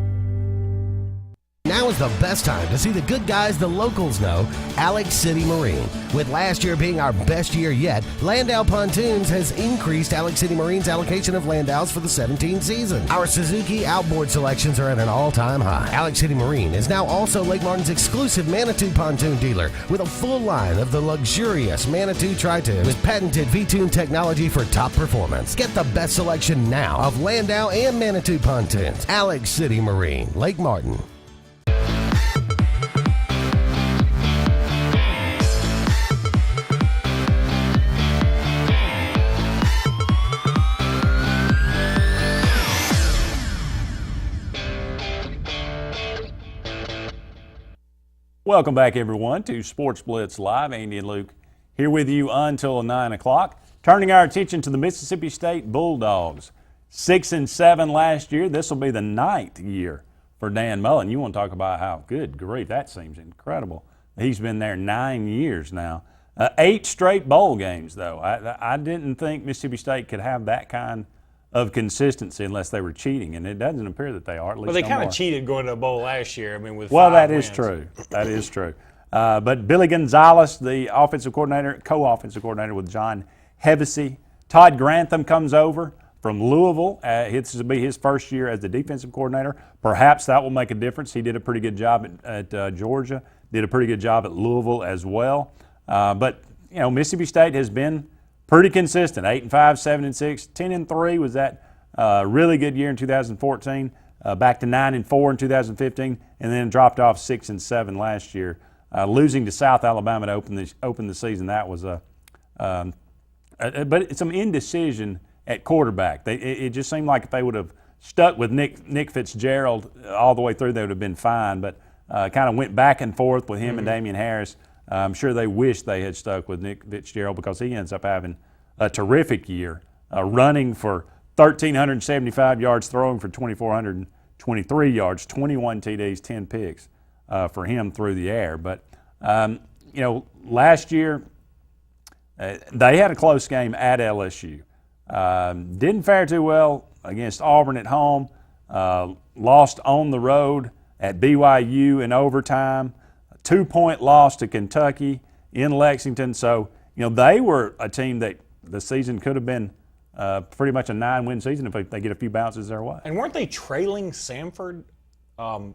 Now is the best time to see the good guys the locals know, Alex City Marine. With last year being our best year yet, Landau Pontoons has increased Alex City Marine's allocation of Landaus for the 17 season. Our Suzuki outboard selections are at an all-time high. Alex City Marine is now also Lake Martin's exclusive Manitou pontoon dealer with a full line of the luxurious Manitou Tri-Tubes with patented V-Tune technology for top performance. Get the best selection now of Landau and Manitou pontoons. Alex City Marine, Lake Martin. Welcome back, everyone, to Sportz Blitz Live. Andy and Luke here with you until 9 o'clock. Turning our attention to the Mississippi State Bulldogs. 6-7 last year. This will be the 9th year for Dan Mullen. You want to talk about how, good grief, that seems incredible. He's been there 9 years now. 8 straight bowl games, though. I didn't think Mississippi State could have that kind of consistency unless they were cheating, and it doesn't appear that they are. At least well, they no kind more. of cheated going to a bowl last year. I mean, with well, 5 that wins. is true. That is true. But Billy Gonzalez, the offensive coordinator, co-offensive coordinator with John Hevesy. Todd Grantham comes over from Louisville. This will be his first year as the defensive coordinator. Perhaps that will make a difference. He did a pretty good job at Georgia. Did a pretty good job at Louisville as well. But you know, Mississippi State has been pretty consistent. 8-5, 7-6, 10-3 was that. Really good year in 2014, back to 9-4 in 2015, and then dropped off 6-7 last year, losing to South Alabama to open the season. That was but some indecision at quarterback. It just seemed like if they would have stuck with Nick Fitzgerald all the way through, they would have been fine. But kind of went back and forth with him and Damian Harris. I'm sure they wish they had stuck with Nick Fitzgerald because he ends up having a terrific year, running for 1,375 yards, throwing for 2,423 yards, 21 TDs, 10 picks for him through the air. But, you know, last year they had a close game at LSU. Didn't fare too well against Auburn at home, lost on the road at BYU in overtime, a 2-point loss to Kentucky in Lexington. So, they were a team that the season could have been pretty much a 9-win season if they get a few bounces their way. And weren't they trailing Samford?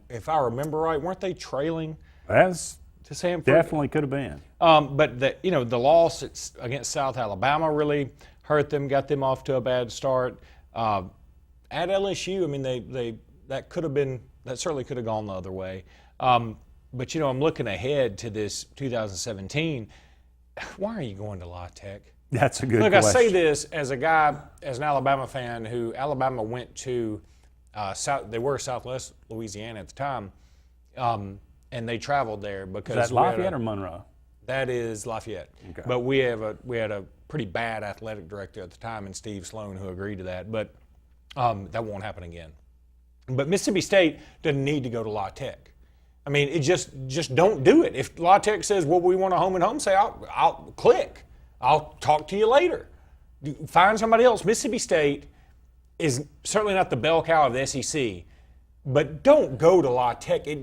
If I remember right, weren't they trailing That's to Samford? Definitely could have been. But the loss against South Alabama really hurt them, got them off to a bad start. At LSU, I mean, that certainly could have gone the other way. But I'm looking ahead to this 2017. Why are you going to La Tech? That's a good question. question. I say this as an Alabama fan who Alabama went to they were Southwest Louisiana at the time, and they traveled there because is that Lafayette or Monroe? That is Lafayette. Okay. But we had a pretty bad athletic director at the time, in Steve Sloan, who agreed to that. But that won't happen again. But Mississippi State doesn't need to go to La Tech. I mean, it just don't do it. If La Tech says, well, we want a home and home, say, I'll click. I'll talk to you later. Find somebody else. Mississippi State is certainly not the bell cow of the SEC, but don't go to La Tech. It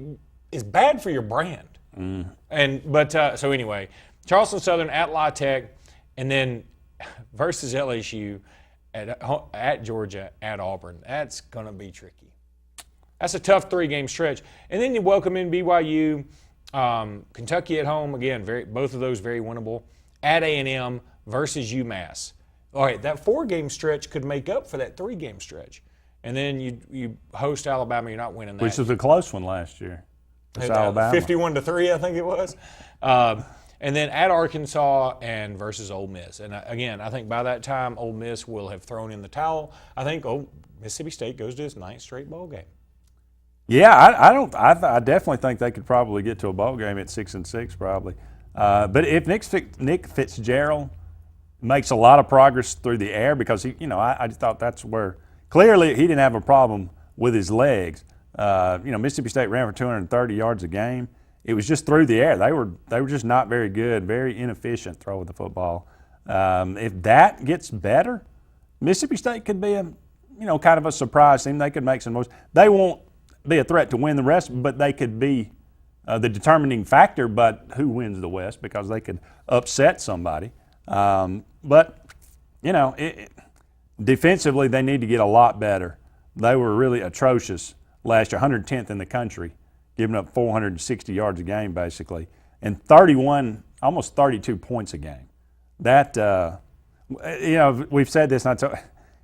is bad for your brand. So anyway, Charleston Southern at La Tech, and then versus LSU at Georgia at Auburn. That's going to be tricky. That's a tough 3-game stretch. And then you welcome in BYU, Kentucky at home. Again, both of those very winnable. At A&M versus UMass. All right, that 4-game stretch could make up for that 3-game stretch. And then you host Alabama, you're not winning that. Which was a close one last year. It's Alabama. 51-3, I think it was. And then at Arkansas and versus Ole Miss. And again, I think by that time, Ole Miss will have thrown in the towel. I think Mississippi State goes to its 9th straight bowl game. Yeah, I definitely think they could probably get to a bowl game at 6-6 probably. But if Nick Fitzgerald makes a lot of progress through the air, because I just thought that's where clearly he didn't have a problem with his legs. Mississippi State ran for 230 yards a game. It was just through the air. They were just not very good, very inefficient throwing the football. If that gets better, Mississippi State could be kind of a surprise team. They could make some moves. They won't be a threat to win the rest, but they could be the determining factor. But who wins the West, because they could upset somebody. But defensively, they need to get a lot better. They were really atrocious last year, 110th in the country, giving up 460 yards a game basically, and 31, almost 32 points a game. That we've said this,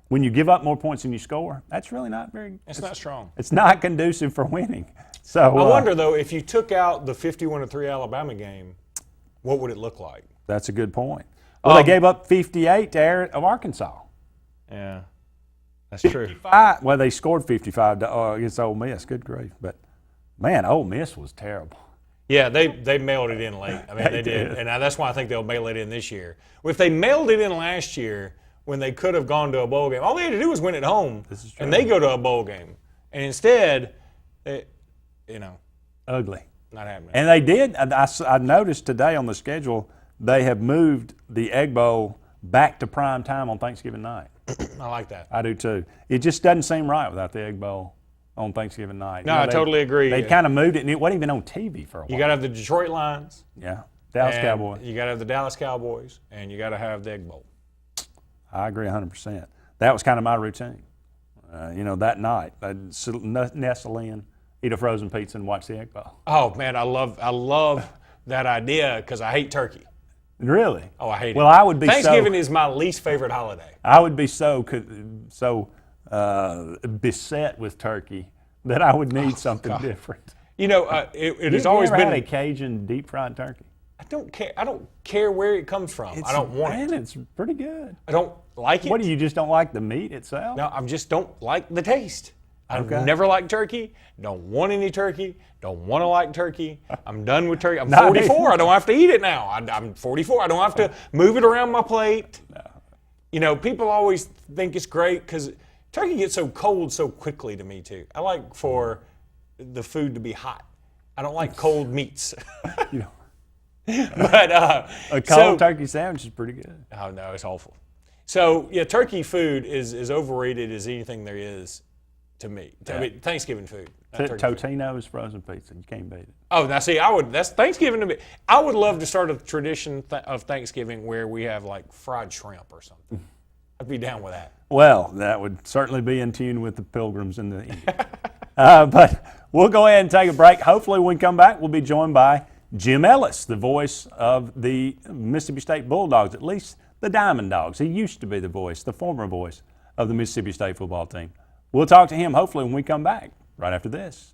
when you give up more points than you score, that's really not very. It's not strong. It's not conducive for winning. So I wonder though, if you took out the 51-3 Alabama game, what would it look like? That's a good point. Well, they gave up 58 to Arkansas. Yeah, that's true. 55, well, they scored 55 against Ole Miss. Good grief! But man, Ole Miss was terrible. Yeah, they mailed it in late. I mean, they did, and that's why I think they'll mail it in this year. If they mailed it in last year, when they could have gone to a bowl game, all they had to do was win at home, and they go to a bowl game. And instead, ugly. Not happening. And they did. I noticed today on the schedule, they have moved the Egg Bowl back to prime time on Thanksgiving night. I like that. I do too. It just doesn't seem right without the Egg Bowl on Thanksgiving night. No, I totally agree. They kind of moved it, and it wasn't even on TV for a while. You got to have the Detroit Lions. Yeah, Dallas Cowboys. You got to have the Dallas Cowboys, and you got to have the Egg Bowl. I agree 100%. That was kind of my routine. That night, I'd nestle in, eat a frozen pizza, and watch the Egg Bowl. Oh man, I love that idea because I hate turkey. Really? Oh, I hate it. Well, I would be. Thanksgiving is my least favorite holiday. I would be so beset with turkey that I would need something different. It has always been had a Cajun deep fried turkey. I don't care. I don't care where it comes from. I don't want it. It's pretty good. I don't like it. What, do you just don't like the meat itself? No, I just don't like the taste. I've never liked turkey. Don't want any turkey. Don't want to like turkey. I'm done with turkey. I'm 44. I don't have to eat it now. I'm 44. I don't have to move it around my plate. No. People always think it's great because turkey gets so cold so quickly to me too. I like for the food to be hot. I don't like cold meats. But a cold turkey sandwich is pretty good. Oh no, it's awful. So yeah, turkey food is overrated as anything there is to me. I mean, Thanksgiving food. Totino's frozen pizza. You can't beat it. Oh, now see, that's Thanksgiving to me. I would love to start a tradition of Thanksgiving where we have like fried shrimp or something. I'd be down with that. Well, that would certainly be in tune with the Pilgrims in the East. But we'll go ahead and take a break. Hopefully when we come back, we'll be joined by Jim Ellis, the voice of the Mississippi State Bulldogs, at least the Diamond Dogs. He used to be the former voice of the Mississippi State football team. We'll talk to him hopefully when we come back right after this.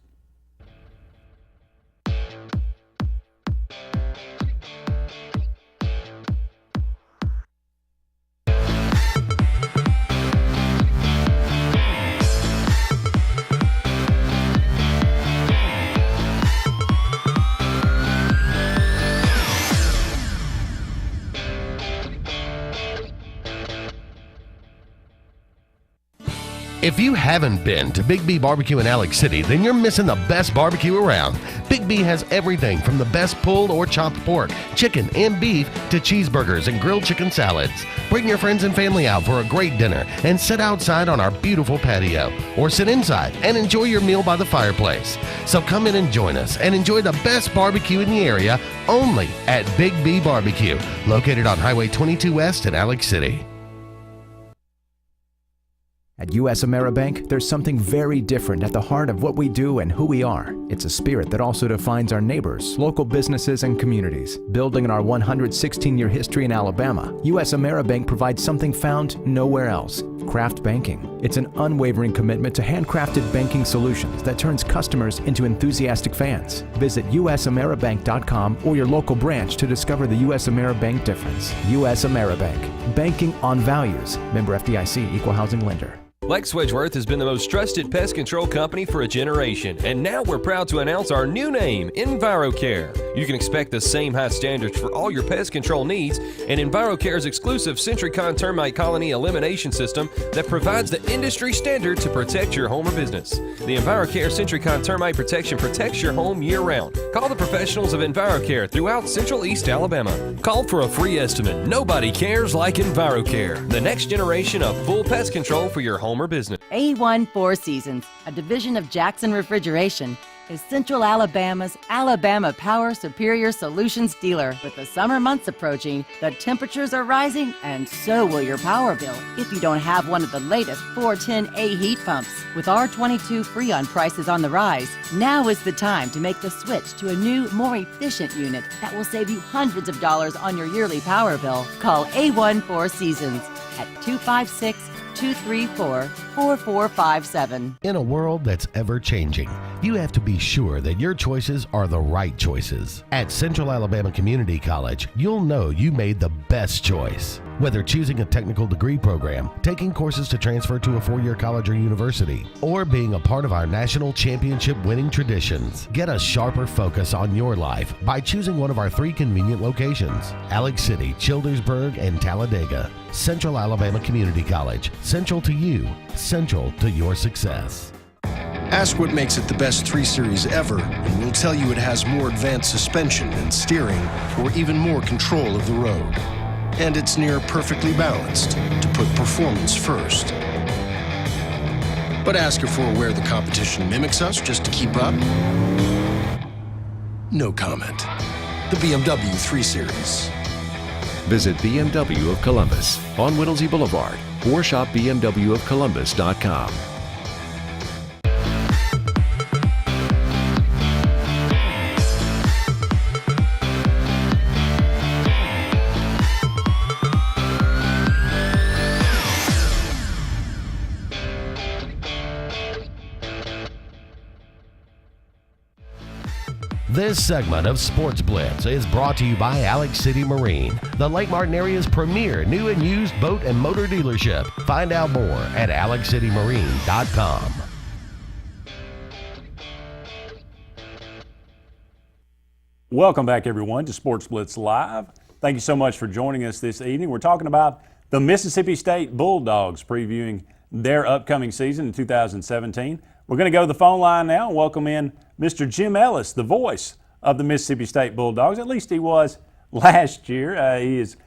If you haven't been to Big B Barbecue in Alex City, then you're missing the best barbecue around. Big B has everything from the best pulled or chopped pork, chicken, and beef to cheeseburgers and grilled chicken salads. Bring your friends and family out for a great dinner and sit outside on our beautiful patio, or sit inside and enjoy your meal by the fireplace. So come in and join us and enjoy the best barbecue in the area only at Big B Barbecue, located on Highway 22 West in Alex City. At US AmeriBank, there's something very different at the heart of what we do and who we are. It's a spirit that also defines our neighbors, local businesses, and communities. Building on our 116-year history in Alabama, US AmeriBank provides something found nowhere else: craft banking. It's an unwavering commitment to handcrafted banking solutions that turns customers into enthusiastic fans. Visit usameribank.com or your local branch to discover the US AmeriBank difference. US AmeriBank. Banking on values. Member FDIC, Equal Housing Lender. Lex Wedgeworth has been the most trusted pest control company for a generation, and now we're proud to announce our new name, EnviroCare. You can expect the same high standards for all your pest control needs, and EnviroCare's exclusive Sentricon termite colony elimination system that provides the industry standard to protect your home or business. The EnviroCare Sentricon termite protection protects your home year-round. Call the professionals of EnviroCare throughout Central East Alabama. Call for a free estimate. Nobody cares like EnviroCare, the next generation of full pest control for your home or business. A1 Four Seasons, a division of Jackson Refrigeration, is Central Alabama's Alabama Power Superior Solutions dealer. With the summer months approaching, the temperatures are rising, and so will your power bill if you don't have one of the latest 410A heat pumps. With R22 Freon prices on the rise, now is the time to make the switch to a new, more efficient unit that will save you hundreds of dollars on your yearly power bill. Call A1 Four Seasons at 256-234-4457. In a world that's ever changing, you have to be sure that your choices are the right choices. At Central Alabama Community College, you'll know you made the best choice. Whether choosing a technical degree program, taking courses to transfer to a four-year college or university, or being a part of our national championship winning traditions, get a sharper focus on your life by choosing one of our 3 convenient locations: Alex City, Childersburg, and Talladega. Central Alabama Community College. Central to you, central to your success. Ask what makes it the best 3 Series ever, and we'll tell you it has more advanced suspension and steering, or even more control of the road. And it's near perfectly balanced to put performance first. But ask if we're aware the competition mimics us just to keep up? No comment. The BMW 3 Series. Visit BMW of Columbus on Whittlesey Boulevard or shop bmwofcolumbus.com. This segment of Sportz Blitz is brought to you by Alex City Marine, the Lake Martin area's premier new and used boat and motor dealership. Find out more at alexcitymarine.com. Welcome back, everyone, to Sportz Blitz Live. Thank you so much for joining us this evening. We're talking about the Mississippi State Bulldogs, previewing their upcoming season in 2017. We're going to go to the phone line now and welcome in Mr. Jim Ellis, the voice of the Mississippi State Bulldogs. At least he was last year. He is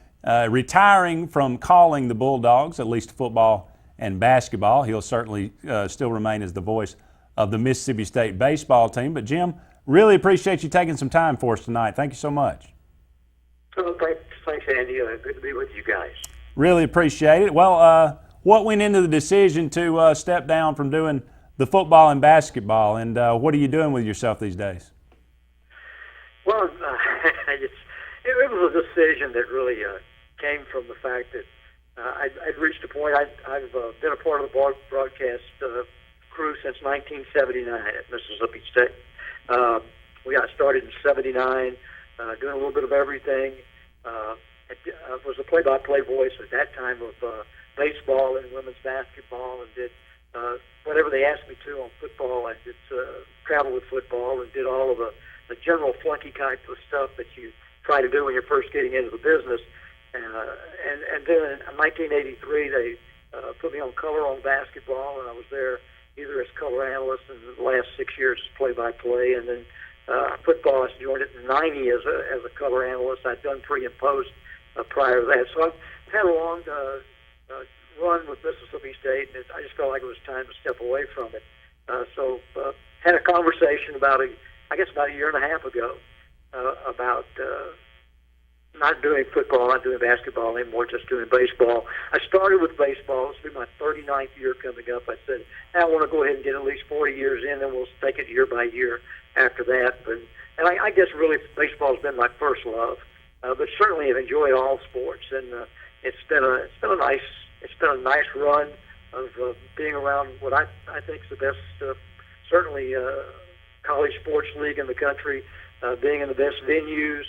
retiring from calling the Bulldogs, at least football and basketball. He'll certainly still remain as the voice of the Mississippi State baseball team. But Jim, really appreciate you taking some time for us tonight. Thank you so much. Oh, thanks, Andy. Good to be with you guys. Really appreciate it. Well, what went into the decision to step down from doing the football and basketball, and what are you doing with yourself these days? Well, it was a decision that really came from the fact that I'd reached a point. I've been a part of the broadcast crew since 1979 at Mississippi State. We got started in '79, doing a little bit of everything. I was a play-by-play voice at that time of baseball and women's basketball, and did whatever they asked me to on football. I did travel with football and did all of the general flunky type of stuff that you try to do when you're first getting into the business. And then in 1983, they put me on color on basketball, and I was there either as color analyst and the last 6 years as play-by-play, and then football, I joined it in '90 as a color analyst. I'd done pre and post prior to that. So I've had a long run with Mississippi State, and I just felt like it was time to step away from it. So had a conversation about a year and a half ago about not doing football, not doing basketball anymore, just doing baseball. I started with baseball. This will be my 39th year coming up. I said, I want to go ahead and get at least 40 years in, and we'll take it year by year after that. And I guess really baseball has been my first love, but certainly have enjoyed all sports, and it's been a nice run of being around what I think is the best, certainly college sports league in the country, being in the best venues,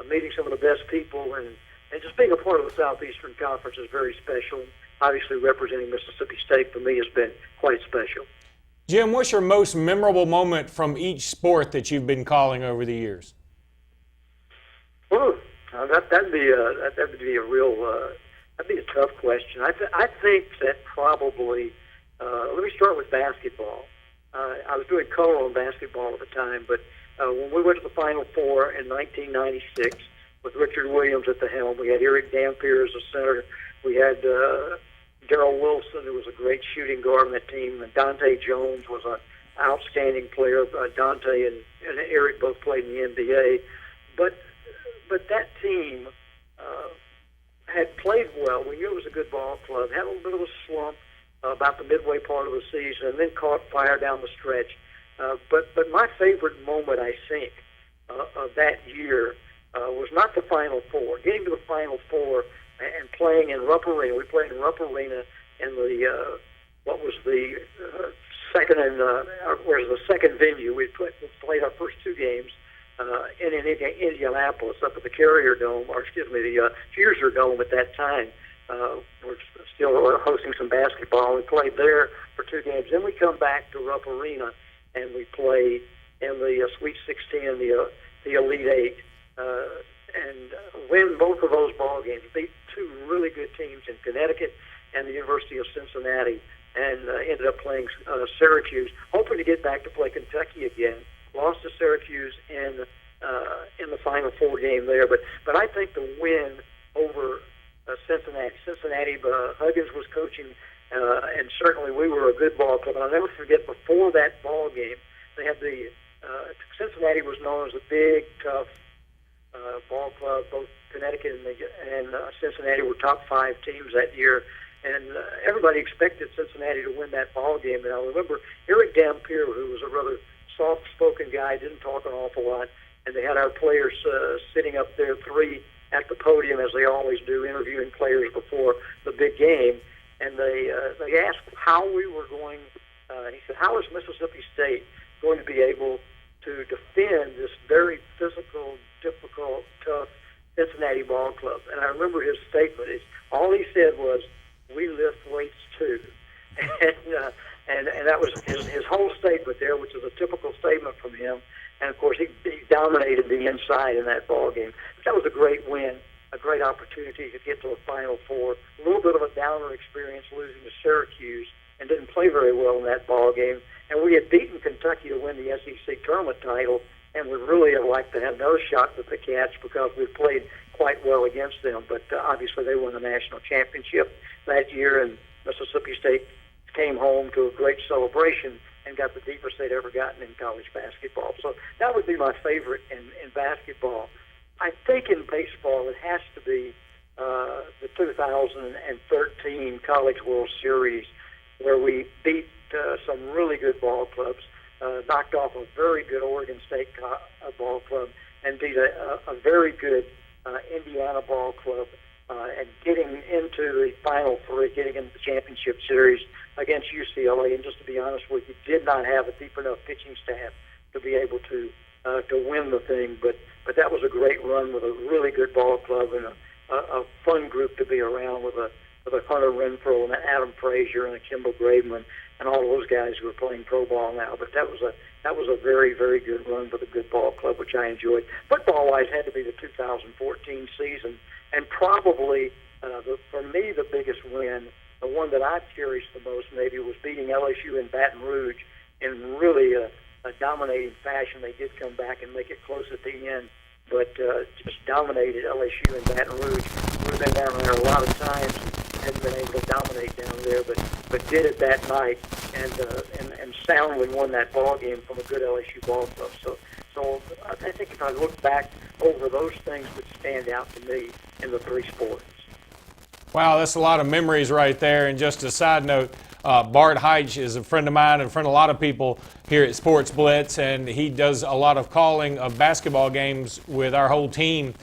meeting some of the best people, and just being a part of the Southeastern Conference is very special. Obviously, representing Mississippi State for me has been quite special. Jim, what's your most memorable moment from each sport that you've been calling over the years? Well, that'd be a real that'd be a tough question. I think that probably let me start with basketball. I was doing color on basketball at the time, but when we went to the Final Four in 1996 with Richard Williams at the helm, we had Eric Dampier as a center. We had Darrell Wilson, who was a great shooting guard on that team, and Dante Jones was an outstanding player. Dante and Eric both played in the NBA. But that team had played well. We knew it was a good ball club. Had a little bit of a slump about the midway part of the season, and then caught fire down the stretch. But my favorite moment, I think, of that year was not the Final Four. Getting to the Final Four and playing in Rupp Arena. We played in Rupp Arena in the what was the second venue. We played our first two games in Indianapolis up at the Carrier Dome, or excuse me, the Fuser Dome at that time. We're still hosting some basketball. We played there for two games. Then we come back to Rupp Arena and we play in the Sweet 16 and the Elite Eight, and win both of those ball games. Beat two really good teams in Connecticut and the University of Cincinnati, and ended up playing Syracuse, hoping to get back to play Kentucky again. Lost to Syracuse in the Final Four game there, but I think the win over Cincinnati, Huggins was coaching, and certainly we were a good ball club. And I'll never forget, before that ball game, they had the Cincinnati was known as a big, tough ball club. Both Connecticut and Cincinnati were top 5 teams that year, and everybody expected Cincinnati to win that ball game. And I remember Eric Dampier, who was a rather soft-spoken guy, didn't talk an awful lot, and they had our players sitting up there, 3 at the podium, as they always do, interviewing players before the big game. And they asked how we were going. He said, "How is Mississippi State going to be able to defend this very physical, difficult, tough Cincinnati ball club?" And I remember his statement. All he said was, "We lift weights too," and that was his whole statement there, which is a typical statement from him. And of course, he dominated the inside in that ball game. But that was a great win, a great opportunity to get to the Final Four. A little bit of a downer experience losing to Syracuse, and didn't play very well in that ball game. And we had beaten Kentucky to win the SEC tournament title, and would really have liked to have another shot with the Cats because we played quite well against them. But obviously they won the national championship that year, and Mississippi State came home to a great celebration and got the deepest they'd ever gotten in college basketball. So that would be my favorite in basketball. I think in baseball it has to be the 2013 College World Series, where we beat some really good ball clubs, knocked off a very good Oregon State ball club, and beat a very good Indiana ball club, and getting into the Final Three, getting into the championship series against UCLA. And just to be honest with you, did not have a deep enough pitching staff to be able to win the thing. But that was a great run with a really good ball club and a fun group to be around with a Hunter Renfroe and an Adam Frazier and a Kimball Graveman and all those guys who are playing pro ball now. But that was a very, very good run with a good ball club, which I enjoyed. Football-wise, had to be the 2014 season, and probably for me the biggest win, the one that I cherished the most maybe, was beating LSU in Baton Rouge in really a dominating fashion. They did come back and make it close at the end, but just dominated LSU in Baton Rouge. We've been down there a lot of times and hadn't been able to dominate down there, but did it that night and soundly won that ball game from a good LSU ball club. So I think if I look back over those things would stand out to me in the three sports. Wow, that's a lot of memories right there. And just a side note, Bart Heitch is a friend of mine and a friend of a lot of people here at Sportz Blitz, and he does a lot of calling of basketball games with our whole team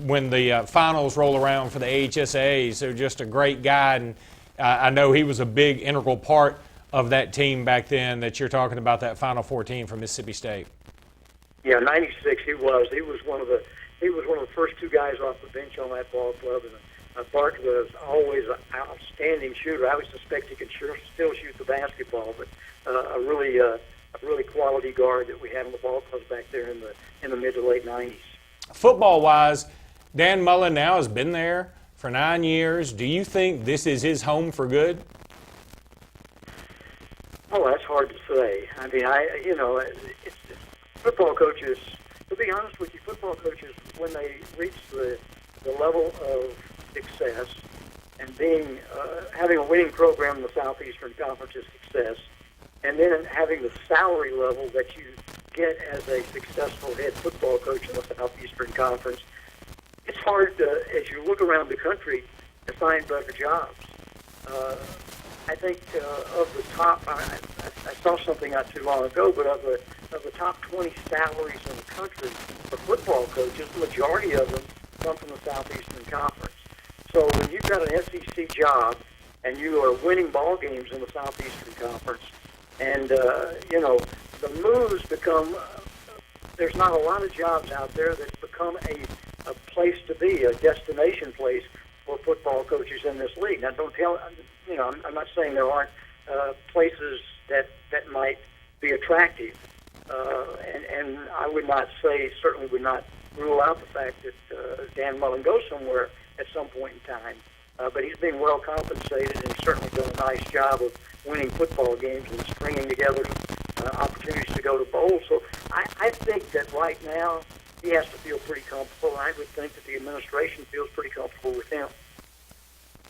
when the finals roll around for the AHSAA. So just a great guy, and I know he was a big integral part of that team back then that you're talking about, that Final Four team from Mississippi State. Yeah, '96 he was. He was one of the first two guys off the bench on that ball club, and Bart was always an outstanding shooter. I would suspect he could still shoot the basketball, but a really quality guard that we had on the ball clubs back there in the mid to late '90s. Football-wise, Dan Mullen now has been there for 9 years. Do you think this is his home for good? Oh, that's hard to say. I mean, it's football coaches. To be honest with you, football coaches, when they reach the level of success, and having a winning program in the Southeastern Conference is success, and then having the salary level that you get as a successful head football coach in the Southeastern Conference, it's hard to, as you look around the country, to find better jobs. I think of the top, I saw something not too long ago, but of the top 20 salaries in the country for football coaches, the majority of them come from the Southeastern Conference. So when you've got an SEC job and you are winning ball games in the Southeastern Conference, and the moves become, there's not a lot of jobs out there that become a place to be, a destination place for football coaches in this league. Now, I'm not saying there aren't places that might be attractive, and I would not say, certainly would not rule out the fact that Dan Mullen goes somewhere at some point in time. But he's been well compensated and certainly done a nice job of winning football games and stringing together opportunities to go to bowls. So I think that right now he has to feel pretty comfortable. I would think that the administration feels pretty comfortable with him.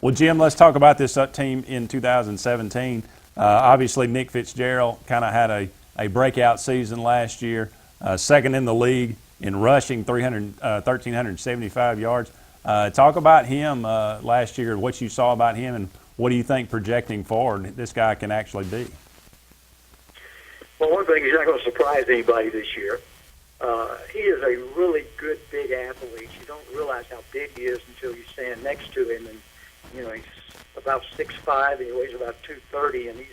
Well, Jim, let's talk about this team in 2017. Obviously, Nick Fitzgerald kind of had a breakout season last year, second in the league in rushing, 1,375 yards. Talk about him last year, what you saw about him, and what do you think projecting forward this guy can actually be? Well, one thing, he's not going to surprise anybody this year. He is a really good, big athlete. You don't realize how big he is until you stand next to him, and he's about 6'5", and he weighs about 230, and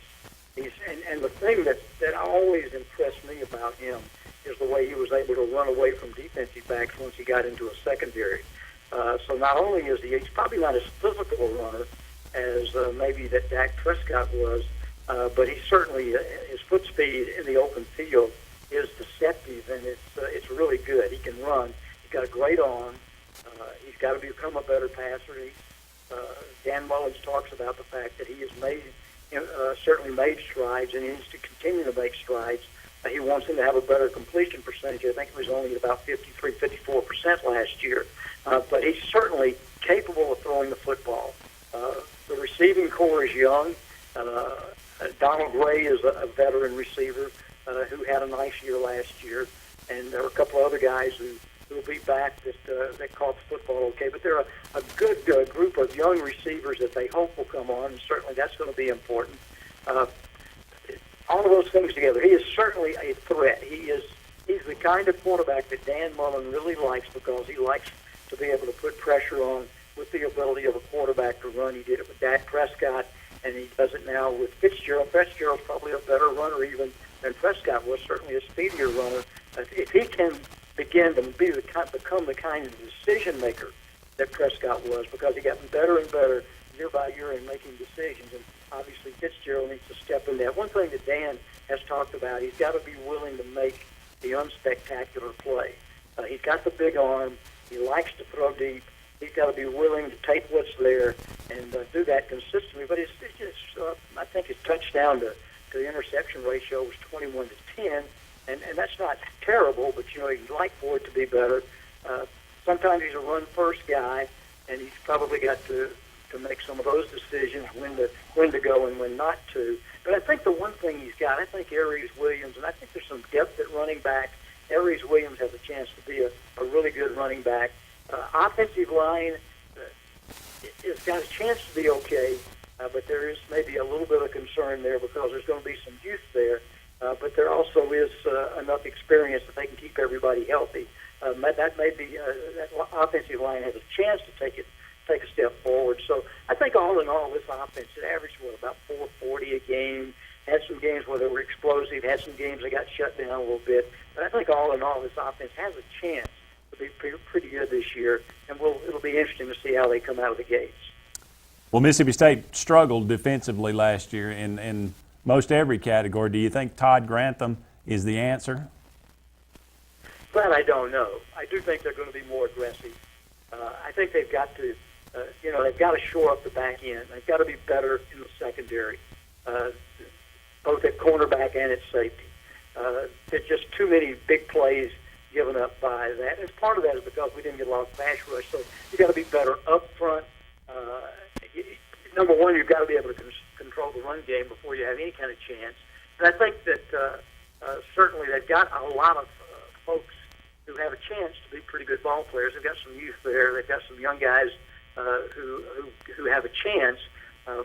and the thing that always impressed me about him is the way he was able to run away from defensive backs once he got into a secondary. So not only is he's probably not as physical a runner as maybe that Dak Prescott was, but he certainly, his foot speed in the open field is deceptive, and it's really good. He can run. He's got a great arm. He's got to become a better passer. Dan Mullins talks about the fact that he has certainly made strides, and he needs to continue to make strides. He wants him to have a better completion percentage. I think it was only about 54% last year. But he's certainly capable of throwing the football. The receiving core is young. Donald Gray is a veteran receiver who had a nice year last year, and there are a couple other guys who will be back that caught the football okay. But they're a good group of young receivers that they hope will come on, and certainly that's going to be important. All of those things together, he is certainly a threat. He's the kind of quarterback that Dan Mullen really likes because he likes to be able to put pressure on with the ability of a quarterback to run. He did it with Dak Prescott, and he does it now with Fitzgerald. Fitzgerald's probably a better runner even than Prescott was, certainly a speedier runner. If he can begin to become the kind of decision maker that Prescott was, because he gotten better and better year by year in making decisions, and obviously Fitzgerald needs to step in there. One thing that Dan has talked about, he's got to be willing to make the unspectacular play. He's got the big arm. He likes to throw deep. He's got to be willing to take what's there and do that consistently. But it's just, I think his touchdown to interception ratio was 21-10, and that's not terrible, but you'd like for it to be better. Sometimes he's a run-first guy, and he's probably got to make some of those decisions, when to go and when not to. But I think the one thing he's got, I think Aries Williams, and I think there's some depth at running back. Aries Williams has a chance to be a really good running back. Offensive line has got a chance to be okay, but there is maybe a little bit of concern there because there's going to be some youth there. But there also is enough experience that they can keep everybody healthy. That may be that offensive line has a chance to take a step forward. So I think all in all, this offense, it averaged about 440 a game. Had some games where they were explosive. Had some games that got shut down a little bit. But I think all in all, this offense has a chance to be pretty good this year, and it'll be interesting to see how they come out of the gates. Well, Mississippi State struggled defensively last year in most every category. Do you think Todd Grantham is the answer? That I don't know. I do think they're going to be more aggressive. I think they've got to, they've got to shore up the back end. They've got to be better in the secondary, both at cornerback and at safety. There's just too many big plays given up by that. And part of that is because we didn't get a lot of pass rush. So you've got to be better up front. Number one, you've got to be able to control the run game before you have any kind of chance. And I think that certainly they've got a lot of folks who have a chance to be pretty good ball players. They've got some youth there. They've got some young guys who have a chance.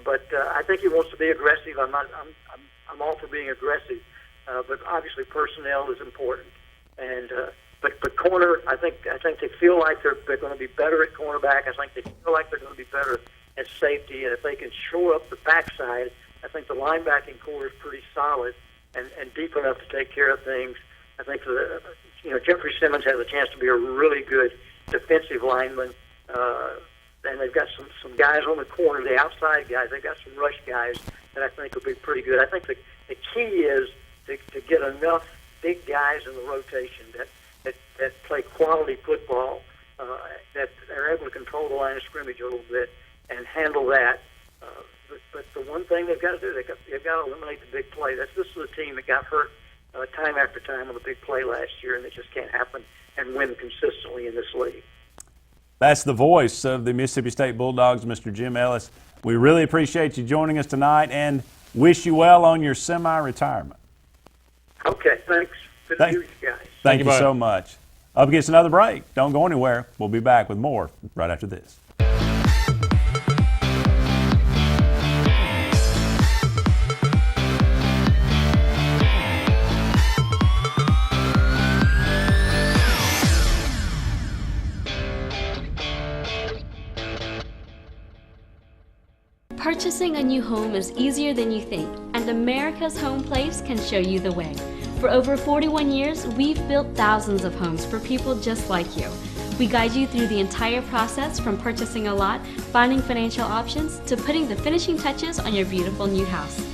But I think he wants to be aggressive. I'm all for being aggressive. But obviously personnel is important. And but corner, I think they feel like they're going to be better at cornerback. I think they feel like they're going to be better at safety. And if they can shore up the backside, I think the linebacking core is pretty solid and deep enough to take care of things. I think Jeffrey Simmons has a chance to be a really good defensive lineman. And they've got some guys on the corner, the outside guys. They've got some rush guys that I think will be pretty good. I think the key is to get enough big guys in the rotation that play quality football, that are able to control the line of scrimmage a little bit and handle that. But the one thing they've got to do, they've got to eliminate the big play. This is a team that got hurt time after time on the big play last year, and it just can't happen and win consistently in this league. That's the voice of the Mississippi State Bulldogs, Mr. Jim Ellis. We really appreciate you joining us tonight and wish you well on your semi-retirement. Okay, thanks. Good to hear you guys. Thank you so much. Up against another break. Don't go anywhere. We'll be back with more right after this. Purchasing a new home is easier than you think, and America's Home Place can show you the way. For over 41 years, we've built thousands of homes for people just like you. We guide you through the entire process from purchasing a lot, finding financial options, to putting the finishing touches on your beautiful new house.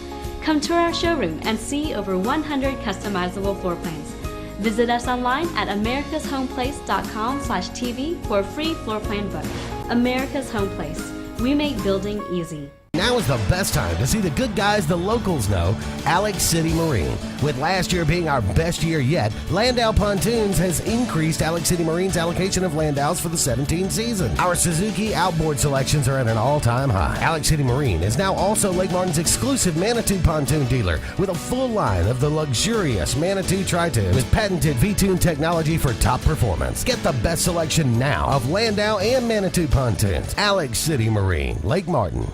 Come tour our showroom and see over 100 customizable floor plans. Visit us online at americashomeplace.com/TV for a free floor plan book. America's Home Place. We make building easy. Now is the best time to see the good guys the locals know, Alex City Marine. With last year being our best year yet, Landau Pontoons has increased Alex City Marine's allocation of Landaus for the 17 season. Our Suzuki outboard selections are at an all-time high. Alex City Marine is now also Lake Martin's exclusive Manitou pontoon dealer with a full line of the luxurious Manitou Tri-Tune with patented V-Tune technology for top performance. Get the best selection now of Landau and Manitou pontoons. Alex City Marine, Lake Martin.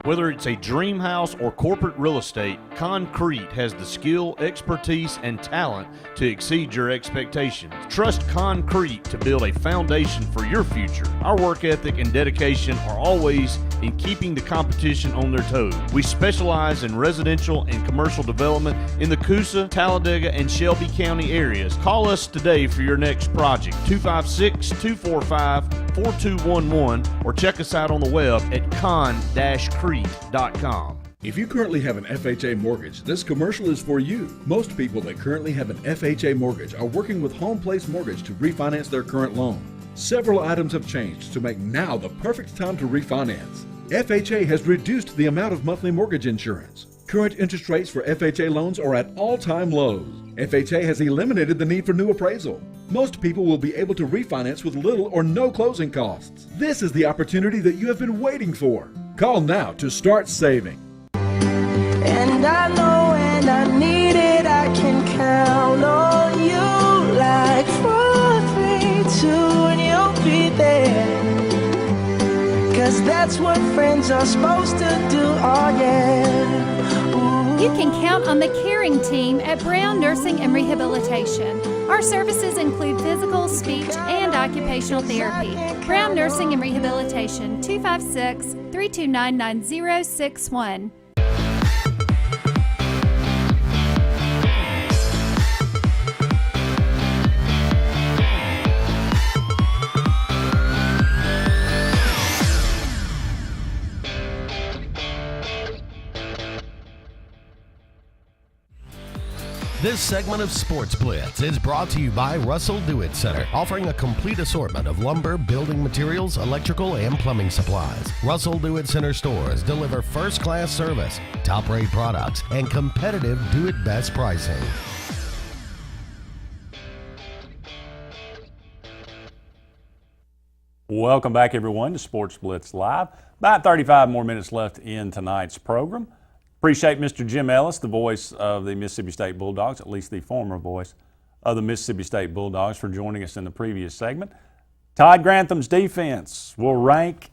Whether it's a dream house or corporate real estate, Concrete has the skill, expertise, and talent to exceed your expectations. Trust Concrete to build a foundation for your future. Our work ethic and dedication are always in keeping the competition on their toes. We specialize in residential and commercial development in the Coosa, Talladega, and Shelby County areas. Call us today for your next project, 256-245-4211, or check us out on the web at con-crete.com. If you currently have an FHA mortgage, this commercial is for you. Most people that currently have an FHA mortgage are working with Home Place Mortgage to refinance their current loan. Several items have changed to make now the perfect time to refinance. FHA has reduced the amount of monthly mortgage insurance. Current interest rates for FHA loans are at all-time lows. FHA has eliminated the need for new appraisal. Most people will be able to refinance with little or no closing costs. This is the opportunity that you have been waiting for. Call now to start saving. And I know when I need it, I can count on you. Like 4, 3, 2, and you'll be there. 'Cause that's what friends are supposed to do, oh yeah. You can count on the caring team at Brown Nursing and Rehabilitation. Our services include physical, speech, and occupational therapy. Brown Nursing and Rehabilitation, 256-329-9061. This segment of Sportz Blitz is brought to you by Russell Do-It Center, offering a complete assortment of lumber, building materials, electrical, and plumbing supplies. Russell Do-It Center stores deliver first-class service, top-rate products, and competitive do-it-best pricing. Welcome back, everyone, to Sportz Blitz Live. About 35 more minutes left in tonight's program. Appreciate Mr. Jim Ellis, the voice of the Mississippi State Bulldogs, at least the former voice of the Mississippi State Bulldogs, for joining us in the previous segment. Todd Grantham's defense will rank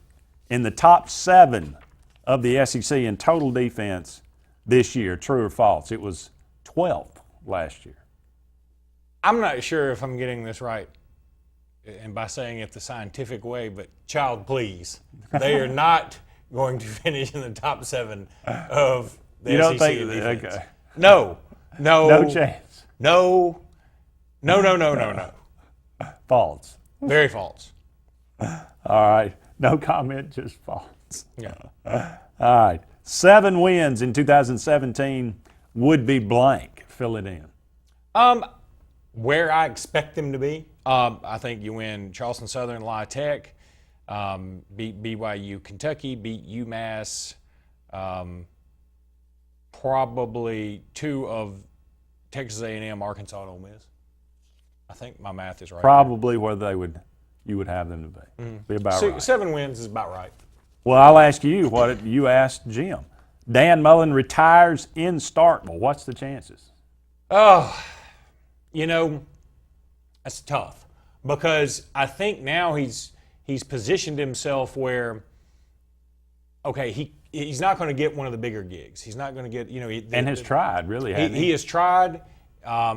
in the top 7 of the SEC in total defense this year. True or false? It was 12th last year. I'm not sure if I'm getting this right, and by saying it the scientific way, but child, please. They are not going to finish in the top 7 of the you don't SEC think defense. Okay. No. No chance. No. False. Very false. All right. No comment, just false. Yeah. All right. 7 wins in 2017 would be blank. Fill it in. Where I expect them to be, I think you win Charleston Southern, La Tech, beat BYU, Kentucky, beat UMass, probably 2 of Texas A&M, Arkansas, and Ole Miss. I think my math is right. Probably where you would have them to be. Be about right. 7 wins is about right. Well, I'll ask you what you asked Jim. Dan Mullen retires in Starkville. What's the chances? Oh, that's tough because I think now he's positioned himself where, okay, he's not going to get one of the bigger gigs. He's not going to get, and has tried, really, hasn't he? He has tried.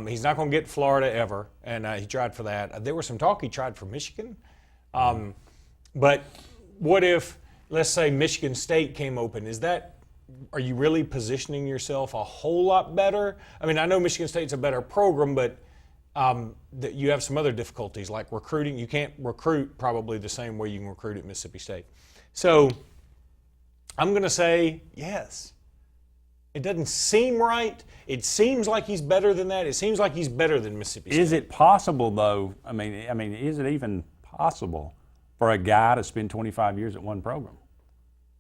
He's not going to get Florida ever, and he tried for that. There was some talk he tried for Michigan. But what if, let's say, Michigan State came open? Are you really positioning yourself a whole lot better? I mean, I know Michigan State's a better program, but you have some other difficulties like recruiting. You can't recruit probably the same way you can recruit at Mississippi State. So I'm going to say yes. It doesn't seem right. It seems like he's better than that. It seems like he's better than Mississippi State. Is it possible, though? I mean, is it even possible for a guy to spend 25 years at one program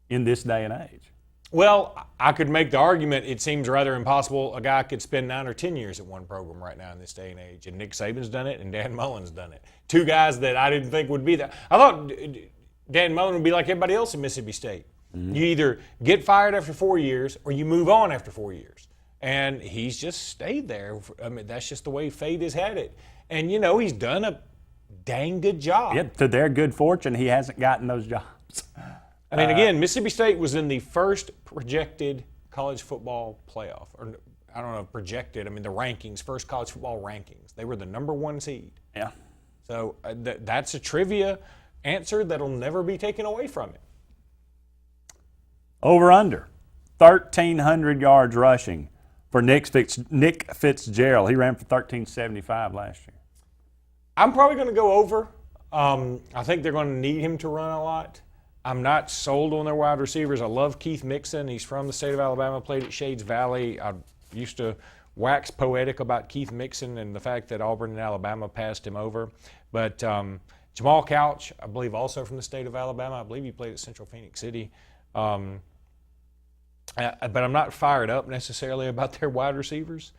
in this day and age? Well, I could make the argument it seems rather impossible a guy could spend 9 or 10 years at one program right now in this day and age. And Nick Saban's done it, and Dan Mullen's done it. Two guys that I didn't think would be that. I thought Dan Mullen would be like everybody else at Mississippi State. Mm-hmm. You either get fired after 4 years or you move on after 4 years. And he's just stayed there. I mean, that's just the way fate has had it. And, you know, he's done a dang good job. Yeah, to their good fortune, he hasn't gotten those jobs. I mean, again, Mississippi State was in the first projected college football playoff. Or I don't know, projected. I mean, the rankings, first college football rankings. They were the number 1 seed. Yeah. So that's a trivia answer that'll never be taken away from it. Over under, 1,300 yards rushing for Nick Fitzgerald. He ran for 1,375 last year. I'm probably going to go over. I think they're going to need him to run a lot. I'm not sold on their wide receivers. I love Keith Mixon. He's from the state of Alabama, played at Shades Valley. I used to wax poetic about Keith Mixon and the fact that Auburn and Alabama passed him over. But Jamal Couch, I believe, also from the state of Alabama. I believe he played at Central Phoenix City. But I'm not fired up necessarily about their wide receivers.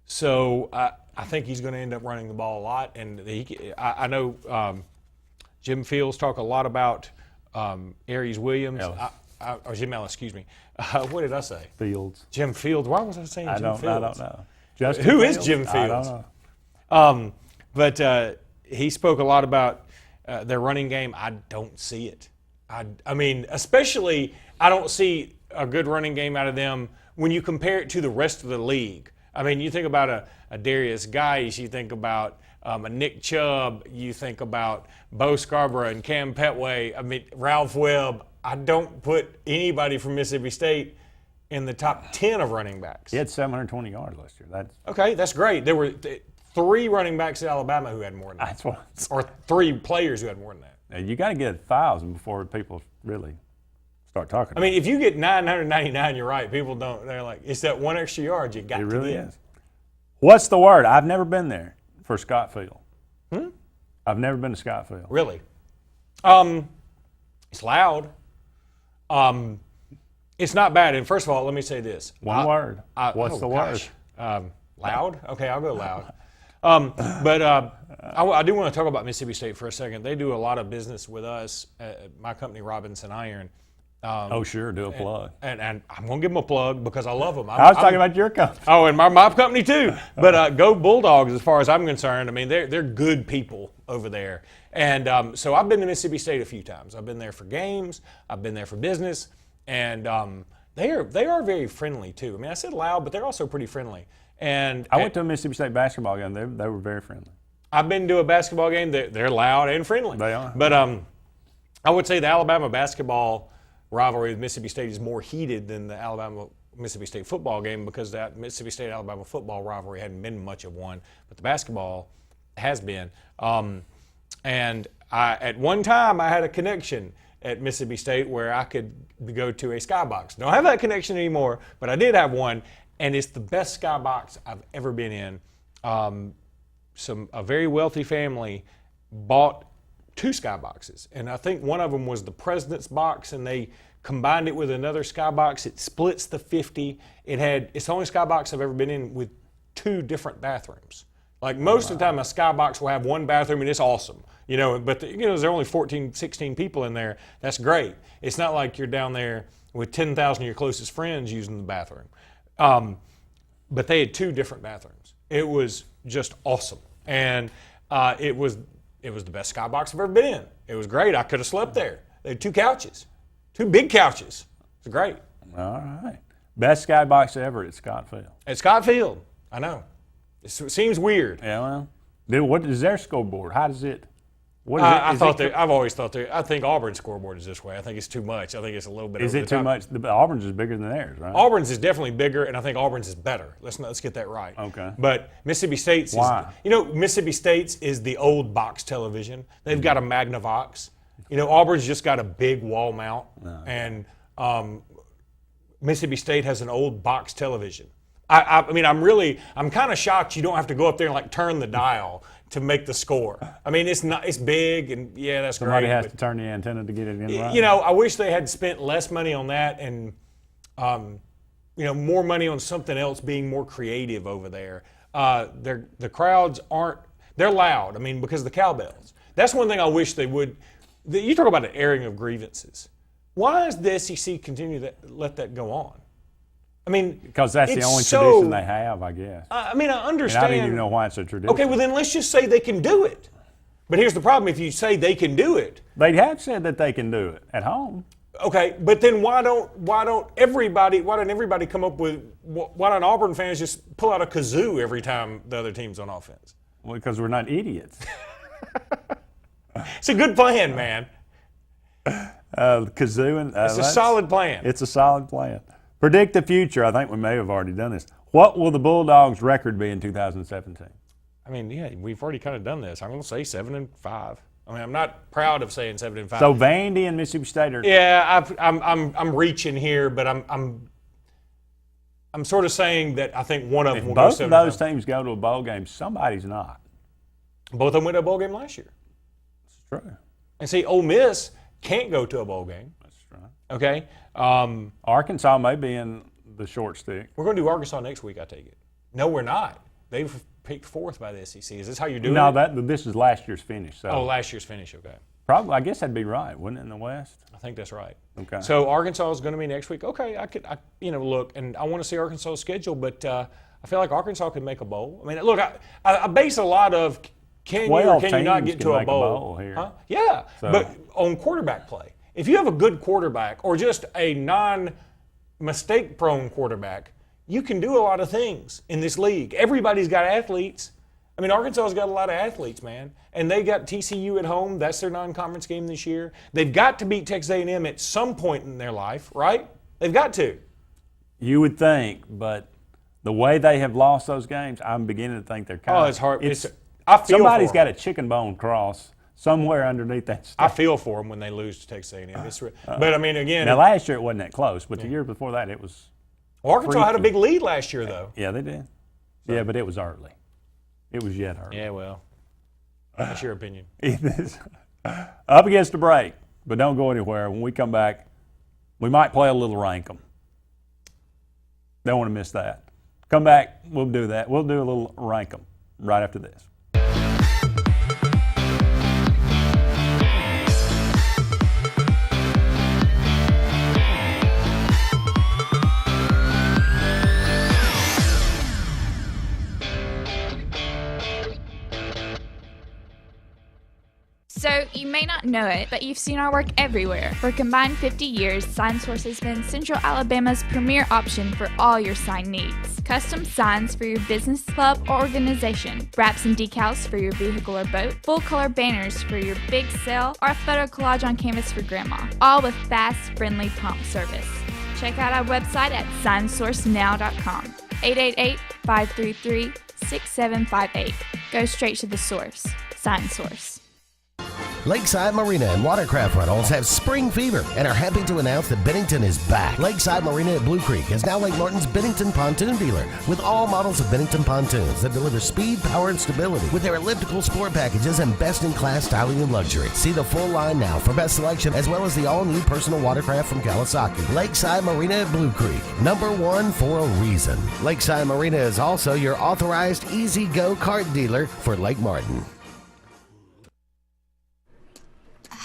So I think he's going to end up running the ball a lot. And I know Jim Fields talk a lot about Aries Williams. Or Jim Ellis, excuse me. What did I say? Fields. Jim Fields. Why was I saying Jim Fields? I don't know. Justin Who Fields? is Jim Fields? I don't know. But he spoke a lot about their running game. I don't see it. I mean, especially I don't see a good running game out of them when you compare it to the rest of the league. I mean, you think about a Darius Geis, you think about a Nick Chubb, you think about Bo Scarborough and Cam Petway, I mean, Ralph Webb. I don't put anybody from Mississippi State in the top 10 of running backs. He had 720 yards last year. Okay, that's great. There were 3 running backs at Alabama who had more than that. Or 3 players who had more than that. Now, you got to get 1,000 before people really start talking about I mean, if you get 999, you're right. People don't. They're like, it's that 1 extra yard you got to get. It really is. What's the word? I've never been there for Scott Field. I've never been to Scott Field. Really? It's loud. It's not bad. And first of all, let me say this. One word. What's the word? Loud? Okay, I'll go loud. I do want to talk about Mississippi State for a second. They do a lot of business with us, my company, Robinson Iron. Sure, do a plug. And I'm going to give them a plug because I love them. I was talking about your company. Oh, and my company too. But go Bulldogs as far as I'm concerned. I mean, they're good people over there. And so I've been to Mississippi State a few times. I've been there for games. I've been there for business. And they are very friendly too. I mean, I said loud, but they're also pretty friendly. And I went to a Mississippi State basketball game. They were very friendly. I've been to a basketball game. They're loud and friendly. They are. But I would say the Alabama basketball rivalry with Mississippi State is more heated than the Alabama-Mississippi State football game because that Mississippi State-Alabama football rivalry hadn't been much of one, but the basketball has been. And at one time, I had a connection at Mississippi State where I could go to a skybox. Don't have that connection anymore, but I did have one, and it's the best skybox I've ever been in. A very wealthy family bought 2 skyboxes, and I think one of them was the president's box, and they combined it with another skybox. It splits the 50. It's the only skybox I've ever been in with 2 different bathrooms. Like most of the time, a skybox will have 1 bathroom, and it's awesome, But there's only 14, 16 people in there. That's great. It's not like you're down there with 10,000 of your closest friends using the bathroom. But they had 2 different bathrooms. It was just awesome, and it was the best skybox I've ever been in. It was great. I could have slept there. They had 2 couches, 2 big couches. It was great. All right. Best skybox ever at Scott Field. At Scott Field, I know. It seems weird. Yeah, well, what is their scoreboard? How does it? What is I've always thought I think Auburn's scoreboard is this way. I think it's too much. I think it's a little bit. Is it too much? Auburn's is bigger than theirs, right? Auburn's is definitely bigger, and I think Auburn's is better. Let's get that right. Okay. But Mississippi State's Mississippi State's is the old box television. They've got a Magnavox. Auburn's just got a big wall mount, and Mississippi State has an old box television. I mean, I'm kind of shocked you don't have to go up there and like turn the dial to make the score. I mean, it's big, and yeah, that's Somebody great. has to turn the antenna to get it in right. I wish they had spent less money on that and more money on something else, being more creative over there. The crowds aren't, they're loud. I mean, because of the cowbells. That's one thing I wish they would. You talk about an airing of grievances. Why does the SEC continue to let that go on? I mean, because that's the only tradition they have, I guess. I mean, I understand. And I don't even know why it's a tradition. Okay, well then let's just say they can do it. But here's the problem: if you say they can do it, they have said that they can do it at home. Okay, but then why don't everybody come up with, why don't Auburn fans just pull out a kazoo every time the other team's on offense? Well, because we're not idiots. It's a good plan, man. Kazoo and it's a solid plan. It's a solid plan. Predict the future. I think we may have already done this. What will the Bulldogs' record be in 2017? I mean, yeah, we've already kind of done this. I'm going to say 7-5. I mean, I'm not proud of saying 7-5. So Vandy and Mississippi State are. Yeah, I'm reaching here, but I'm sort of saying that I think one of them will go 7-5. Both of those teams go to a bowl game. Somebody's not. Both of them went to a bowl game last year. That's true. And see, Ole Miss can't go to a bowl game. That's right. Okay. Arkansas may be in the short stick. We're going to do Arkansas next week, I take it. No, we're not. They've picked fourth by the SEC. Is this how you're doing it? No, this is last year's finish. So. Oh, last year's finish, okay. Probably, I guess that'd be right, wouldn't it, in the West? I think that's right. Okay. So Arkansas is going to be next week. Okay, I look, and I want to see Arkansas' schedule, but I feel like Arkansas could make a bowl. I mean, look, I base a lot of can you or can you not get to a bowl here. Huh? Yeah, so. But on quarterback play. If you have a good quarterback or just a non-mistake-prone quarterback, you can do a lot of things in this league. Everybody's got athletes. I mean, Arkansas's got a lot of athletes, man. And they got TCU at home. That's their non-conference game this year. They've got to beat Texas A&M at some point in their life, right? They've got to. You would think, but the way they have lost those games, I'm beginning to think they're kind of. Oh, it's hard. I feel somebody's got a chicken bone cross somewhere underneath that stuff. I feel for them when they lose to Texas A&M. But, I mean, again. Now, last year it wasn't that close, but the year before that it was. Arkansas had a big lead last year, though. Yeah, they did. So. Yeah, but it was early. It was yet early. Yeah, well, that's your opinion. Up against the break, but don't go anywhere. When we come back, we might play a little rank 'em. Don't want to miss that. Come back, we'll do that. We'll do a little rank 'em right after this. So, you may not know it, but you've seen our work everywhere. For a combined 50 years, SignSource has been Central Alabama's premier option for all your sign needs. Custom signs for your business, club, or organization. Wraps and decals for your vehicle or boat. Full-color banners for your big sale, or a photo collage on canvas for grandma. All with fast, friendly, prompt service. Check out our website at signsourcenow.com. 888-533-6758. Go straight to the source. SignSource. Lakeside Marina and Watercraft Rentals have spring fever and are happy to announce that Bennington is back. Lakeside Marina at Blue Creek is now Lake Martin's Bennington pontoon dealer with all models of Bennington pontoons that deliver speed, power, and stability with their elliptical sport packages and best-in-class styling and luxury. See the full line now for best selection as well as the all-new personal watercraft from Kawasaki. Lakeside Marina at Blue Creek, #1 for a reason. Lakeside Marina is also your authorized Easy Go kart dealer for Lake Martin.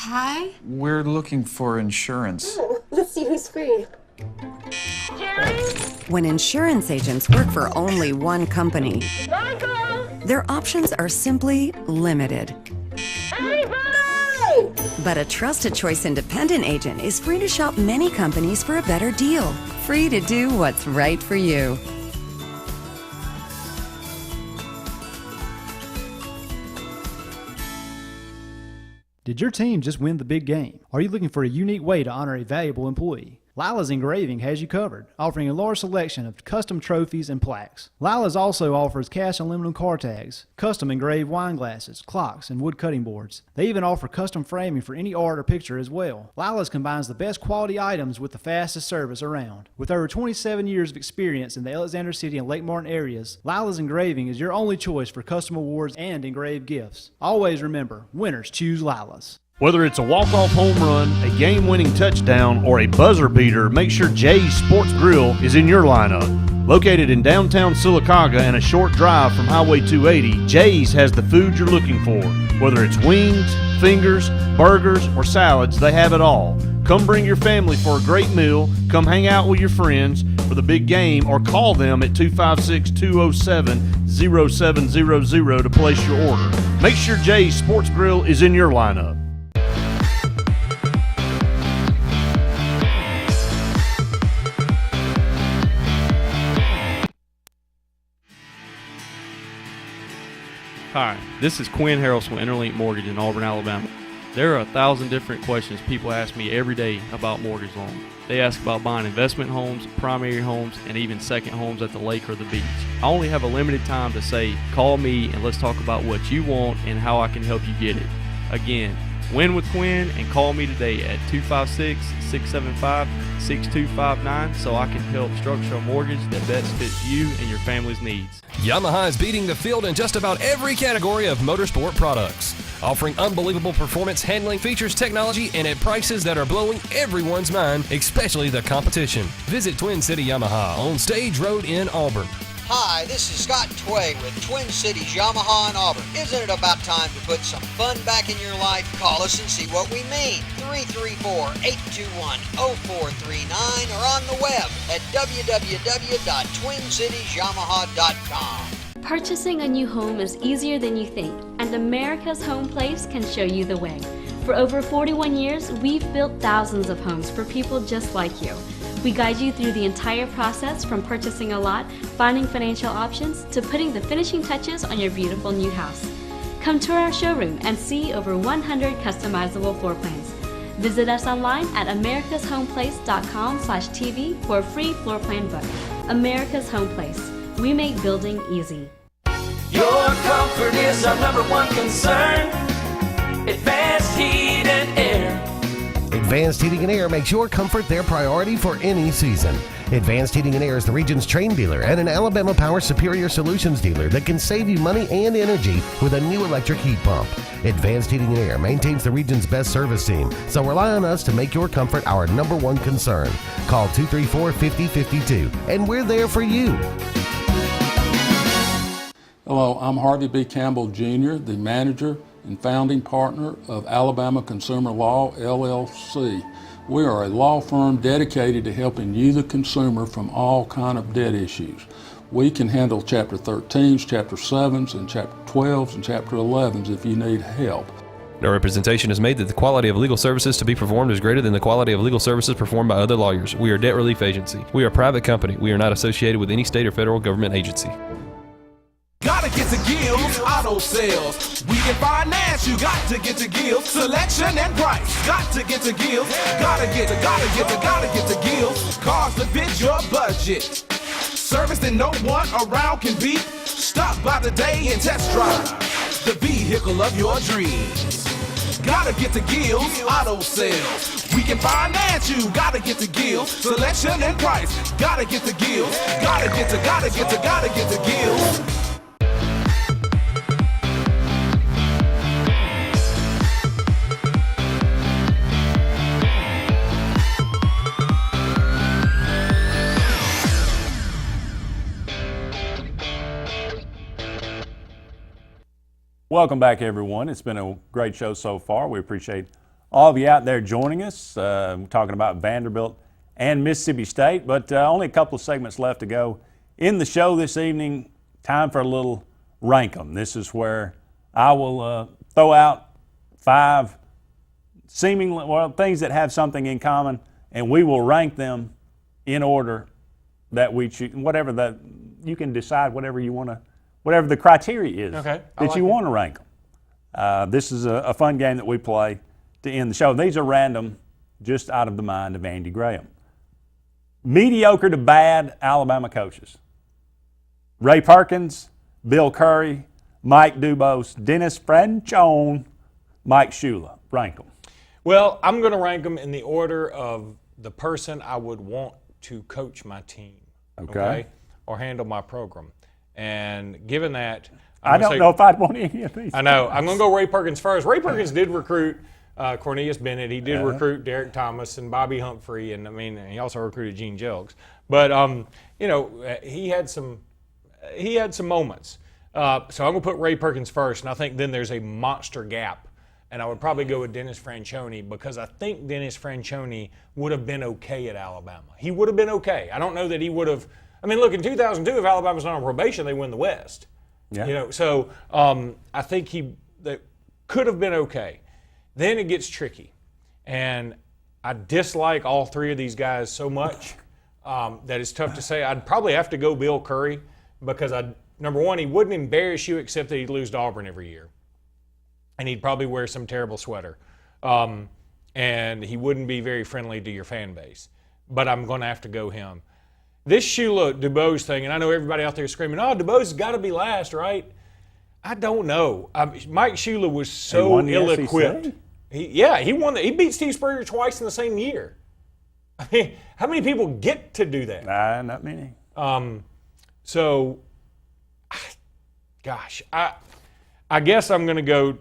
Hi. We're looking for insurance. Oh, let's see who's free. When insurance agents work for only one company, their options are simply limited. But a trusted choice independent agent is free to shop many companies for a better deal. Free to do what's right for you. Did your team just win the big game? Are you looking for a unique way to honor a valuable employee? Lila's Engraving has you covered, offering a large selection of custom trophies and plaques. Lila's also offers cast aluminum car tags, custom engraved wine glasses, clocks, and wood cutting boards. They even offer custom framing for any art or picture as well. Lila's combines the best quality items with the fastest service around. With over 27 years of experience in the Alexander City and Lake Martin areas, Lila's Engraving is your only choice for custom awards and engraved gifts. Always remember, winners choose Lila's. Whether it's a walk-off home run, a game-winning touchdown, or a buzzer beater, make sure Jay's Sports Grill is in your lineup. Located in downtown Sylacauga and a short drive from Highway 280, Jay's has the food you're looking for. Whether it's wings, fingers, burgers, or salads, they have it all. Come bring your family for a great meal, come hang out with your friends for the big game, or call them at 256-207-0700 to place your order. Make sure Jay's Sports Grill is in your lineup. Hi, this is Quinn Harrelson with Interlink Mortgage in Auburn, Alabama. There are 1,000 different questions people ask me every day about mortgage loans. They ask about buying investment homes, primary homes, and even second homes at the lake or the beach. I only have a limited time to say, call me and let's talk about what you want and how I can help you get it. Again, win with Quinn and call me today at 256-675-6259 so I can help structure a mortgage that best fits you and your family's needs. Yamaha is beating the field in just about every category of motorsport products, offering unbelievable performance, handling, features, technology, and at prices that are blowing everyone's mind, especially the competition. Visit Twin City Yamaha on Stage Road in Auburn. Hi, this is Scott Tway with Twin Cities Yamaha in Auburn. Isn't it about time to put some fun back in your life? Call us and see what we mean. 334-821-0439 or on the web at www.twincitiesyamaha.com. Purchasing a new home is easier than you think, and America's Home Place can show you the way. For over 41 years, we've built thousands of homes for people just like you. We guide you through the entire process from purchasing a lot, finding financial options, to putting the finishing touches on your beautiful new house. Come to our showroom and see over 100 customizable floor plans. Visit us online at americashomeplace.com/TV for a free floor plan book. America's Home Place. We make building easy. Your comfort is our #1 concern. Advanced heat and air. Advanced Heating and Air makes your comfort their priority for any season. Advanced Heating and Air is the region's train dealer and an Alabama Power Superior Solutions dealer that can save you money and energy with a new electric heat pump. Advanced Heating and Air maintains the region's best service team, so rely on us to make your comfort our #1 concern. Call 234-5052, and we're there for you. Hello, I'm Harvey B. Campbell Jr., the manager and founding partner of Alabama Consumer Law, LLC. We are a law firm dedicated to helping you, the consumer, from all kind of debt issues. We can handle Chapter 13s, Chapter 7s, and Chapter 12s, and Chapter 11s if you need help. No representation is made that the quality of legal services to be performed is greater than the quality of legal services performed by other lawyers. We are a debt relief agency. We are a private company. We are not associated with any state or federal government agency. Gotta get to Gills Auto Sales. We can finance, you got to get to Gills. Selection and price, got to get to Gills. Gotta get to Gills. Cars that fit your budget. Service that no one around can beat. Stop by today and test drive the vehicle of your dreams. Gotta get to Gills Auto Sales. We can finance you, gotta get to Gills. Selection and price, gotta get to Gills. Gotta get to Gills. Welcome back, everyone. It's been a great show so far. We appreciate all of you out there joining us. We're talking about Vanderbilt and Mississippi State, but only a couple of segments left to go in the show this evening. Time for a little rank 'em. This is where I will throw out 5 seemingly, things that have something in common, and we will rank them in order that we choose. You can decide whatever you want to. Whatever the criteria is that you want to rank them. This is a fun game that we play to end the show. These are random, just out of the mind of Andy Graham. Mediocre to bad Alabama coaches. Ray Perkins, Bill Curry, Mike Dubose, Dennis Franchone, Mike Shula. Rank them. Well, I'm going to rank them in the order of the person I would want to coach my team. Okay? Or handle my program. And given that, I don't know if I'd want any of these. I know. I'm going to go Ray Perkins first. Ray Perkins did recruit Cornelius Bennett. He did recruit Derek Thomas and Bobby Humphrey, and I mean, he also recruited Gene Jelks. But you know, he had some moments. So I'm gonna put Ray Perkins first, and I think then there's a monster gap. And I would probably go with Dennis Franchione because I think Dennis Franchione would have been okay at Alabama. He would have been okay. I don't know that he would have. I mean, look, in 2002, if Alabama's not on probation, they win the West. Yeah. You know, so I think that could have been okay. Then it gets tricky, and I dislike all three of these guys so much that it's tough to say. I'd probably have to go Bill Curry because number one, he wouldn't embarrass you except that he'd lose to Auburn every year. And he'd probably wear some terrible sweater. And he wouldn't be very friendly to your fan base. But I'm going to have to go him. This Shula DuBose thing, and I know everybody out there is screaming, oh, DuBose has got to be last, right? I don't know. Mike Shula was so ill-equipped. He won. He beat Steve Spurrier twice in the same year. I mean, how many people get to do that? Not many. So, gosh, I guess I'm going to go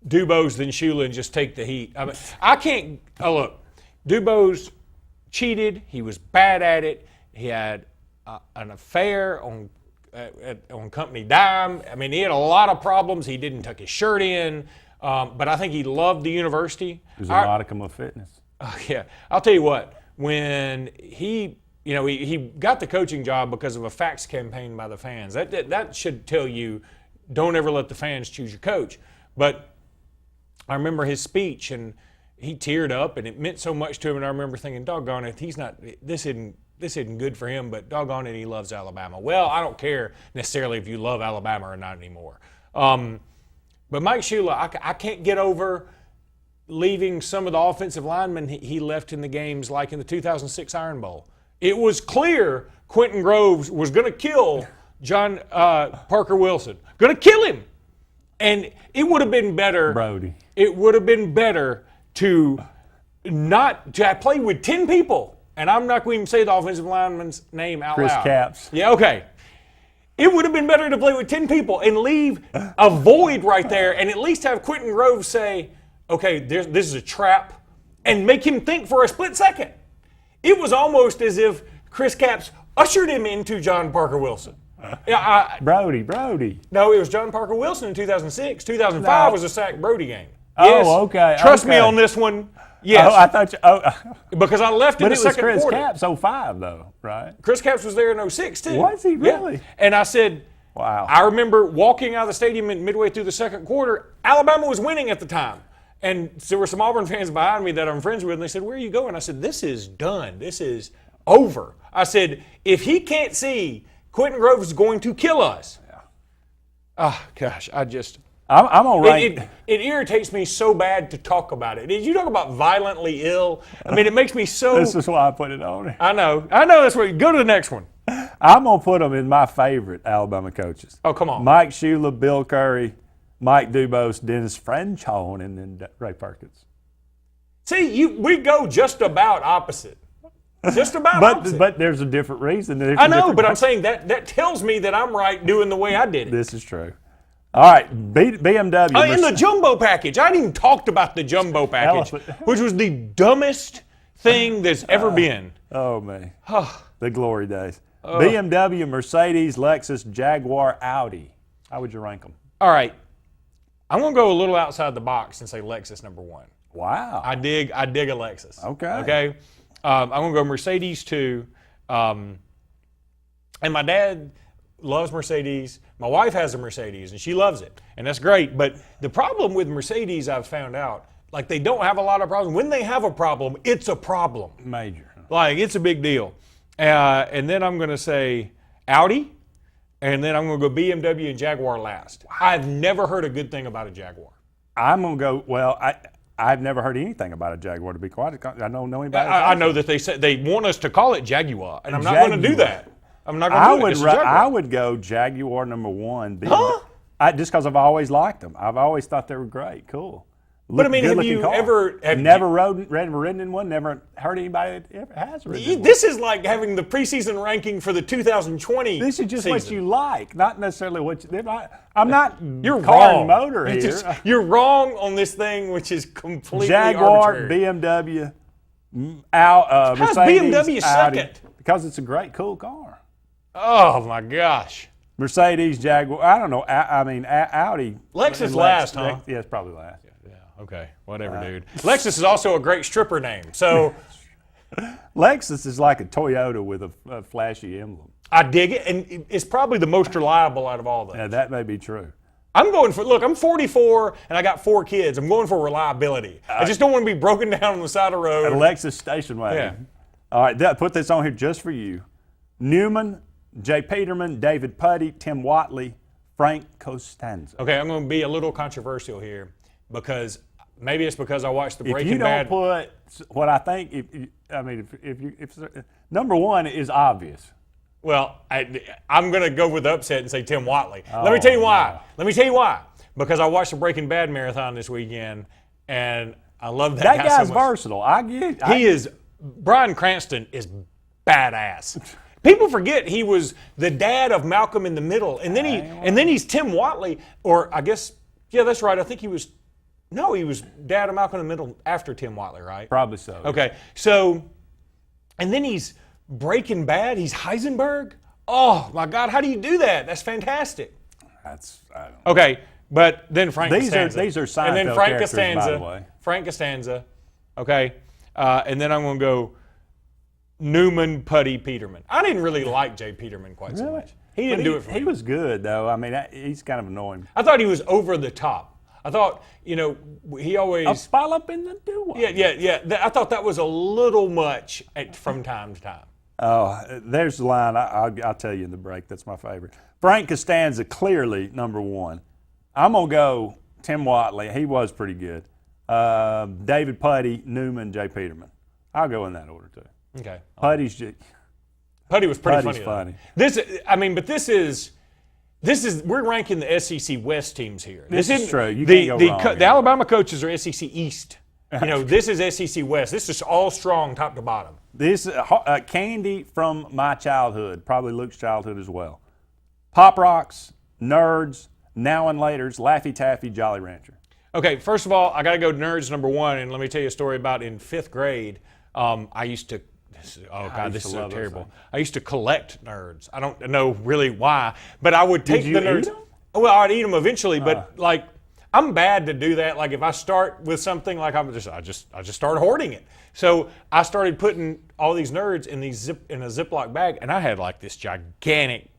DuBose then Shula and just take the heat. I mean, I can't. Oh, look, DuBose cheated. He was bad at it. He had an affair on company dime. I mean, he had a lot of problems. He didn't tuck his shirt in, but I think he loved the university. It was a modicum of fitness. Yeah, I'll tell you what. When he got the coaching job because of a fax campaign by the fans. That should tell you, don't ever let the fans choose your coach. But I remember his speech, and he teared up, and it meant so much to him. And I remember thinking, doggone it, this isn't good for him, but doggone it, he loves Alabama. Well, I don't care necessarily if you love Alabama or not anymore. But Mike Shula, I can't get over leaving some of the offensive linemen he left in the games, like in the 2006 Iron Bowl. It was clear Quentin Groves was going to kill John Parker Wilson. Going to kill him. And it would have been better. Brody. It would have been better to play with 10 people. And I'm not going to even say the offensive lineman's name out loud. Chris Capps. Yeah, okay. It would have been better to play with 10 people and leave a void right there and at least have Quentin Groves say, okay, this is a trap, and make him think for a split second. It was almost as if Chris Capps ushered him into John Parker Wilson. Brody. No, it was John Parker Wilson in 2006. 2005 was a sack Brody game. Oh, Yes. okay. Trust me on this one. Yes. Oh, I thought you. Because I left in the second quarter. But it was Chris Capps 05, though, right? Chris Capps was there in 06, too. Was he really? Yeah. And I said, wow. I remember walking out of the stadium midway through the second quarter. Alabama was winning at the time. And there were some Auburn fans behind me that I'm friends with, and they said, where are you going? I said, this is done. This is over. I said, if he can't see Quentin Groves is going to kill us. Yeah. Oh, gosh, I'm all right. It irritates me so bad to talk about it. You talk about violently ill. I mean, it makes me so. This is why I put it on. I know. That's where you go to the next one. I'm going to put them in my favorite Alabama coaches. Oh, come on. Mike Shula, Bill Curry, Mike DuBose, Dennis Franchione, and then Ray Perkins. See, we go just about opposite. Just about opposite. But there's a different reason. I know, but I'm saying that tells me that I'm right doing the way I did it. This is true. All right, BMW. In the jumbo package. I hadn't even talked about the jumbo package, which was the dumbest thing that's ever been. Oh, man. The glory days. BMW, Mercedes, Lexus, Jaguar, Audi. How would you rank them? All right. I'm going to go a little outside the box and say Lexus number one. Wow. I dig a Lexus. Okay. I'm going to go Mercedes 2. And my dad loves Mercedes. My wife has a Mercedes, and she loves it. And that's great. But the problem with Mercedes, I've found out, like they don't have a lot of problems. When they have a problem, it's a problem. Major. Like it's a big deal. And then I'm going to say Audi. And then I'm going to go BMW and Jaguar last. I've never heard a good thing about a Jaguar. I'm going to go, I've never heard anything about a Jaguar, to be quite honest. I don't know anybody. I know that they said they want us to call it Jaguar, and I'm not going to do that. I'm not going to do it. It's a Jaguar. I would go Jaguar number one. Just because I've always liked them. I've always thought they were great. Cool. But I mean, have you ever never ridden in one? Never heard anybody that ever has ridden in one. This is like having the preseason ranking for the 2020. This is just season. what you like, not necessarily what you. I'm not. You're car wrong. And motor It's here. just- you're wrong on this thing, which is completely Jaguar, arbitrary. BMW, How's Mercedes, BMW Audi, second? because it's a great, cool car. Oh my gosh. Mercedes, Jaguar. I don't know. Audi. Lexus last, huh? Yeah, it's probably last. Okay, whatever, dude. Lexus is also a great stripper name. So Lexus is like a Toyota with a flashy emblem. I dig it, and it's probably the most reliable out of all those. Yeah, that may be true. I'm going for, look, I'm 44 and I got 4 kids. I'm going for reliability. I just don't want to be broken down on the side of the road. A Lexus station wagon. Yeah. All right, put this on here just for you. Newman, Jay Peterman, David Putty, Tim Watley, Frank Costanza. Okay, I'm going to be a little controversial here because maybe it's because I watched the If Breaking you Bad. don't put what I think, if number one is obvious. Well, I'm going to go with the upset and say Tim Watley. Let me tell you why. No. Let me tell you why. Because I watched the Breaking Bad marathon this weekend, and I love that guy That guy's so much. versatile. I get it. Bryan Cranston is badass. People forget he was the dad of Malcolm in the Middle, and then he's Tim Watley, or I guess, yeah, that's right. I think he was dad of Malcolm in the Middle after Tim Watley, right? Probably so. Okay, so, and then he's Breaking Bad. He's Heisenberg. Oh my God, how do you do that? That's fantastic. I don't know. Okay, but then Frank These Costanza. are Seinfeld and then Frank characters, Costanza. by the way. Frank Costanza. Okay, and then I'm going to go Newman, Putty, Peterman. I didn't really like Jay Peterman quite so much. He didn't do it for me. He was good, though. I mean, he's kind of annoying. I thought he was over the top. I thought, he always... A spile up in the do-one. Yeah. I thought that was a little much from time to time. Oh, there's the line I'll tell you in the break. That's my favorite. Frank Costanza, clearly number one. I'm going to go Tim Watley. He was pretty good. David Putty, Newman, Jay Peterman. I'll go in that order, too. Okay. Putty was pretty funny. This is we're ranking the SEC West teams here. This is true. You the, can't the, go wrong co- here. the Alabama coaches are SEC East. This is SEC West. This is all strong top to bottom. This candy from my childhood, probably Luke's childhood as well. Pop Rocks, Nerds, Now and Laters, Laffy Taffy, Jolly Rancher. Okay, first of all, I got to go Nerds number one, and let me tell you a story about in 5th grade. I used to. This is so terrible. I used to collect Nerds. I don't know really why, but I would take the Nerds. Eat them? Well, I'd eat them eventually, but I'm bad to do that. Like if I start with something, like I just start hoarding it. So I started putting all these Nerds in a Ziploc bag, and I had like this gigantic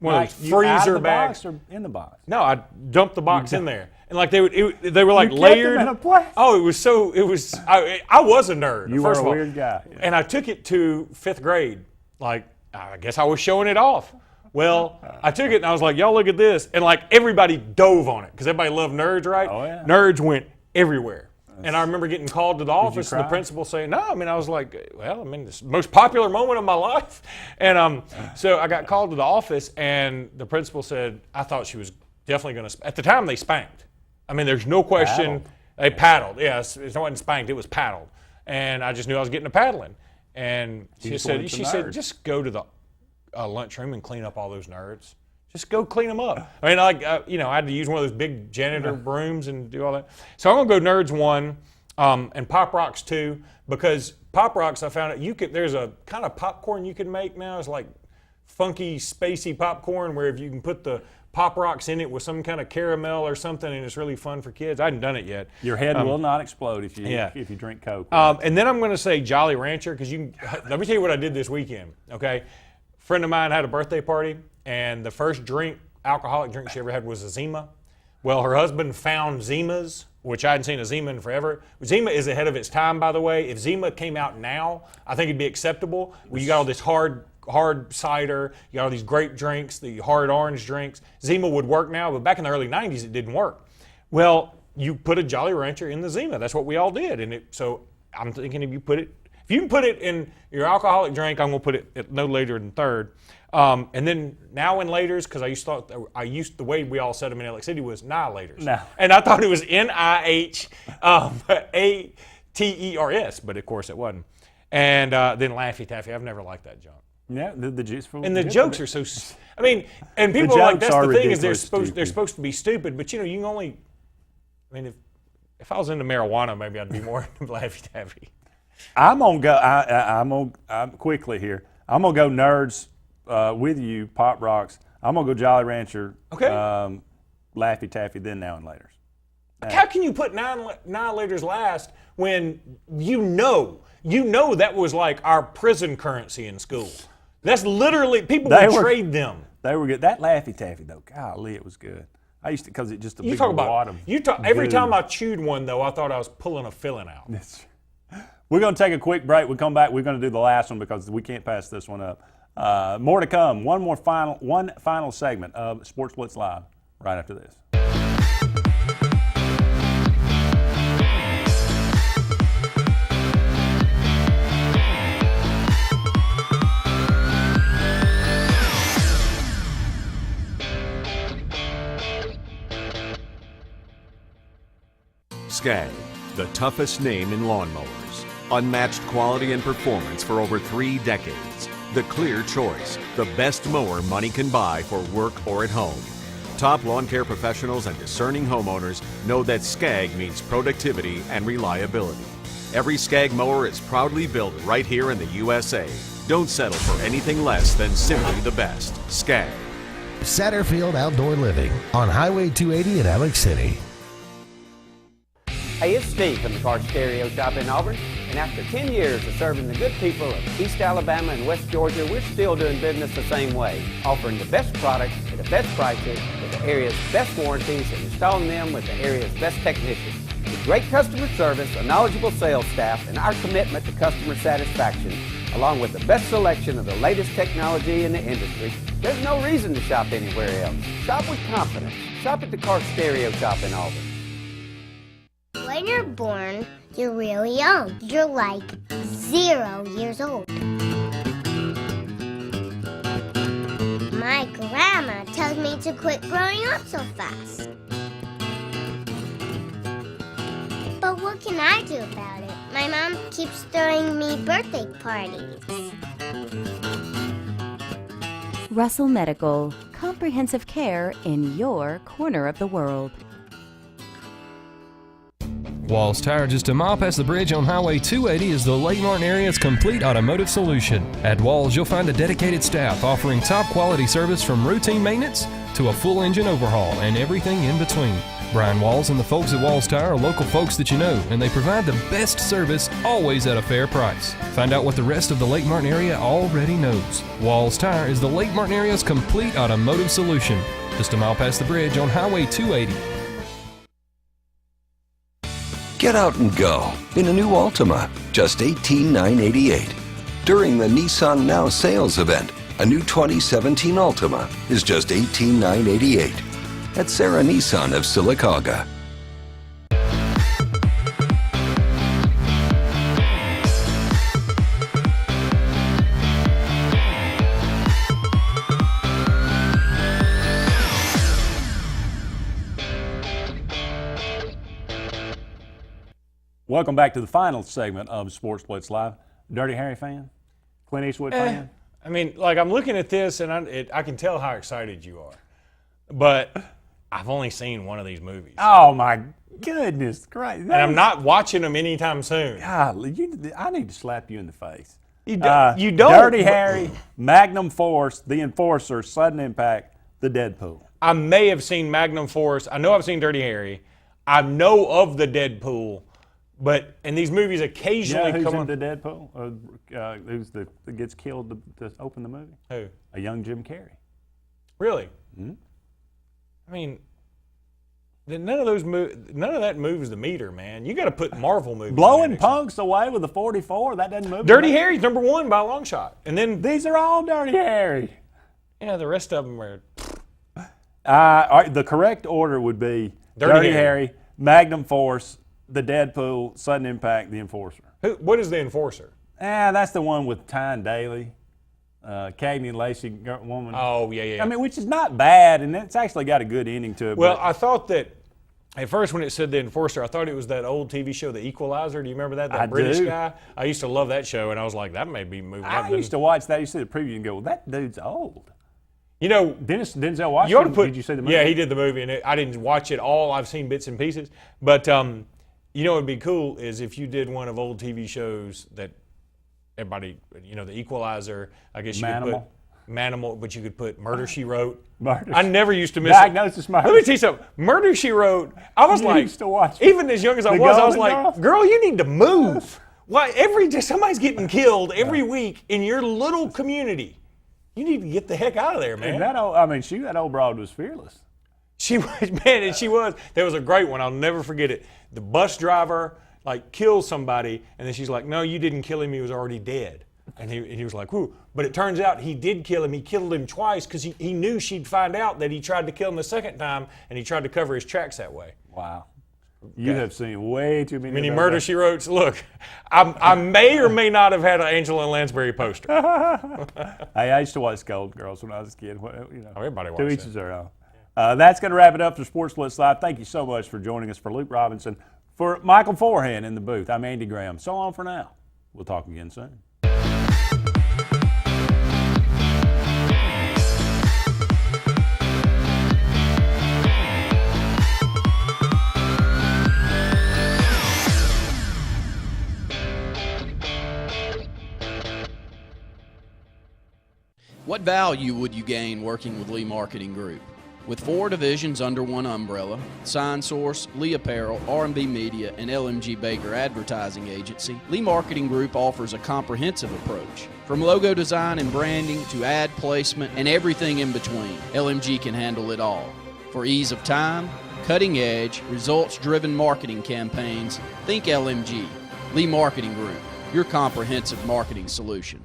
one of those freezer out of the bags. box or in the box? No, I dumped the box in there. And like they were like You kept layered. them in a place? Oh, I was a nerd. You first were a of all. weird guy. Yeah. And I took it to 5th grade. Like, I guess I was showing it off. Well, I took it and I was like, y'all look at this. And like everybody dove on it because everybody loved Nerds, right? Oh, yeah. Nerds went everywhere. And I remember getting called to the office and the cry? principal saying, no, I was like, well, it's the most popular moment of my life. And so I got called to the office and the principal said, I thought she was definitely going to, at the time they spanked. There's no question. Paddled. They paddled. Yes, it wasn't spanked, it was paddled. And I just knew I was getting to paddling. And she said, just go to the lunchroom and clean up all those Nerds. Just go clean them up. I had to use one of those big janitor brooms and do all that. So I'm going to go Nerds 1 and Pop Rocks 2 because Pop Rocks, I found out there's a kind of popcorn you can make now. It's like funky, spacey popcorn where if you can put the Pop Rocks in it with some kind of caramel or something, and it's really fun for kids. I hadn't done it yet. Your head will not explode if you drink Coke. And then I'm going to say Jolly Rancher because let me tell you what I did this weekend. Okay, a friend of mine had a birthday party, and the first alcoholic drink she ever had was a Zima. Well, her husband found Zimas, which I hadn't seen a Zima in forever. Zima is ahead of its time, by the way. If Zima came out now, I think it'd be acceptable. Well, you got all this hard cider, you got all these grape drinks, the hard orange drinks. Zima would work now, but back in the early 90s, it didn't work. Well, you put a Jolly Rancher in the Zima. That's what we all did. So I'm thinking if you put it, If you can put it in your alcoholic drink, I'm going to put it at no later than third. And then now in laters, because the way we all said them in Alex City was nihilators. No. And I thought it was NIHATERS, but of course it wasn't. And then Laffy Taffy. I've never liked that junk. Yeah, the juice for and the jokes are so. I mean, and people are like, that's the thing is they're supposed to be stupid, but you know, you can only. I mean, if I was into marijuana, maybe I'd be more into Laffy Taffy. I'm gonna go. I'm quickly here. I'm gonna go nerds with you. Pop Rocks. I'm gonna go Jolly Rancher. Okay. Laffy Taffy. Then Now and Laters. How can you put Nihilators last when you know that was like our prison currency in school? That's literally people would trade them. They were good. That Laffy Taffy though, golly, it was good. I used to because it just a big wad of. Every time I chewed one though, I thought I was pulling a filling out. We're going to take a quick break. We come back. We're going to do the last one because we can't pass this one up. More to come. One final segment of Sports Blitz Live right after this. Skag, the toughest name in lawnmowers. Unmatched quality and performance for over 3 decades. The clear choice, the best mower money can buy for work or at home. Top lawn care professionals and discerning homeowners know that Skag means productivity and reliability. Every Skag mower is proudly built right here in the USA. Don't settle for anything less than simply the best. Skag. Satterfield Outdoor Living on Highway 280 in Alex City. Hey, it's Steve from the Car Stereo Shop in Auburn, and after 10 years of serving the good people of East Alabama and West Georgia, we're still doing business the same way, offering the best products at the best prices with the area's best warranties and installing them with the area's best technicians. With great customer service, a knowledgeable sales staff, and our commitment to customer satisfaction, along with the best selection of the latest technology in the industry, there's no reason to shop anywhere else. Shop with confidence. Shop at the Car Stereo Shop in Auburn. When you're born, you're really young. You're like 0 years old. My grandma tells me to quit growing up so fast. But what can I do about it? My mom keeps throwing me birthday parties. Russell Medical, comprehensive care in your corner of the world. Walls Tire, just a mile past the bridge on Highway 280, is the Lake Martin area's complete automotive solution. At Walls, you'll find a dedicated staff offering top quality service from routine maintenance to a full engine overhaul and everything in between. Brian Walls and the folks at Walls Tire are local folks that you know, and they provide the best service always at a fair price. Find out what the rest of the Lake Martin area already knows. Walls Tire is the Lake Martin area's complete automotive solution. Just a mile past the bridge on Highway 280. Get out and go in a new Altima, just $18,988. During the Nissan Now sales event, a new 2017 Altima is just $18,988 at Sarah Nissan of Sylacauga. Welcome back to the final segment of Sports Blitz Live. Dirty Harry fan? Clint Eastwood fan? I mean, like I'm looking at this and I can tell how excited you are, but I've only seen one of these movies. Oh my goodness, great! And I'm not watching them anytime soon. God, I need to slap you in the face. You don't. Dirty Harry, Magnum Force, The Enforcer, Sudden Impact, The Deadpool. I may have seen Magnum Force. I know I've seen Dirty Harry. I know of the Deadpool. But in these movies, occasionally who's come in on. the Deadpool? Who's that gets killed to open the movie? Who? A young Jim Carrey. Really? Mm-hmm. I mean, none of that moves the meter, man. You got to put Marvel movies. Blowing punks away with a 44. That doesn't move. Dirty Harry's number one by a long shot, and then these are all Dirty Harry. Yeah, the rest of them are. The correct order would be Dirty Harry, Magnum Force, The Deadpool, Sudden Impact, The Enforcer. What is The Enforcer? That's the one with Tyne Daly, Cagney and Lacey woman. Oh, yeah. I mean, which is not bad, and it's actually got a good ending to it. Well, I thought that at first when it said The Enforcer, I thought it was that old TV show, The Equalizer. Do you remember that? That British guy? I used to love that show, and I was like, that may be moving up. I used to watch that. You see the preview and go, well, that dude's old. You know, Denzel Washington, did you see the movie? Yeah, he did the movie, and I didn't watch it all. I've seen bits and pieces. But, you know what would be cool is if you did one of old TV shows that everybody, you know, The Equalizer, I guess you could put Manimal, but you could put Murder, She Wrote. I never used to miss Diagnosis Murder. Let me tell you something. Murder, She Wrote, I was like, used to watch even as young as I was like, girl, you need to move. Why, somebody's getting killed every week in your little community. You need to get the heck out of there, man. And that old broad was fearless. She was, man, and she was. There was a great one. I'll never forget it. The bus driver, kills somebody, and then she's like, no, you didn't kill him. He was already dead. And he was like, whoo. But it turns out he did kill him. He killed him twice because he knew she'd find out that he tried to kill him the second time, and he tried to cover his tracks that way. Wow. You have seen way too many Murder, She Wrote. Look, I may or may not have had an Angela Lansbury poster. Hey, I used to watch Gold Girls when I was a kid. You know, everybody watched to each his own. That's going to wrap it up for Sportz Blitz Live. Thank you so much for joining us. For Luke Robinson, for Michael Forehand in the booth, I'm Andy Graham. So long for now. We'll talk again soon. What value would you gain working with Lee Marketing Group? With 4 divisions under one umbrella, Sign Source, Lee Apparel, R&B Media, and LMG Baker Advertising Agency, Lee Marketing Group offers a comprehensive approach. From logo design and branding to ad placement and everything in between, LMG can handle it all. For ease of time, cutting-edge, results-driven marketing campaigns, think LMG. Lee Marketing Group, your comprehensive marketing solution.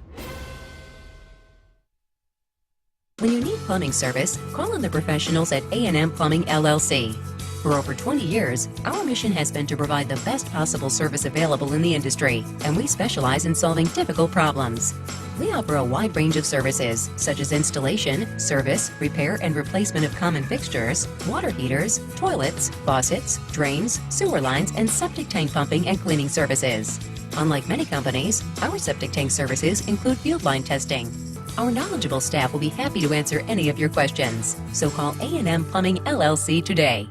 When you need plumbing service, call on the professionals at A&M Plumbing LLC. For over 20 years, our mission has been to provide the best possible service available in the industry, and we specialize in solving difficult problems. We offer a wide range of services, such as installation, service, repair, and replacement of common fixtures, water heaters, toilets, faucets, drains, sewer lines, and septic tank pumping and cleaning services. Unlike many companies, our septic tank services include field line testing. Our knowledgeable staff will be happy to answer any of your questions. So call A&M Plumbing LLC today.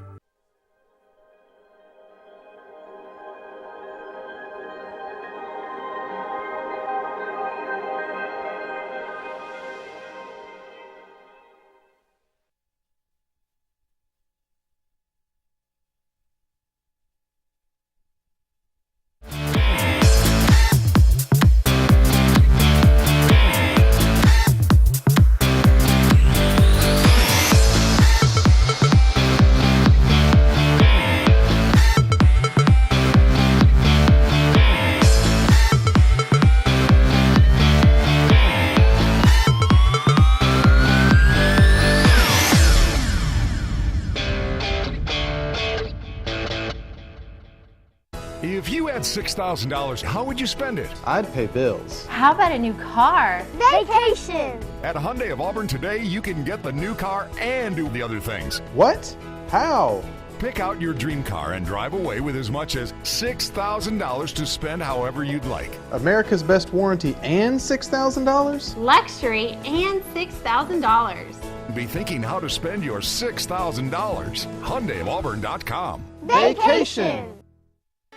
If you had $6,000, how would you spend it? I'd pay bills. How about a new car? Vacation! At Hyundai of Auburn today, you can get the new car and do the other things. What? How? Pick out your dream car and drive away with as much as $6,000 to spend however you'd like. America's best warranty and $6,000? Luxury and $6,000. Be thinking how to spend your $6,000. HyundaiofAuburn.com. Vacation!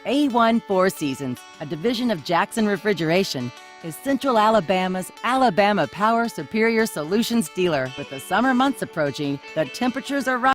A1 Four Seasons, a division of Jackson Refrigeration, is Central Alabama's Alabama Power Superior Solutions dealer. With the summer months approaching, the temperatures are rising.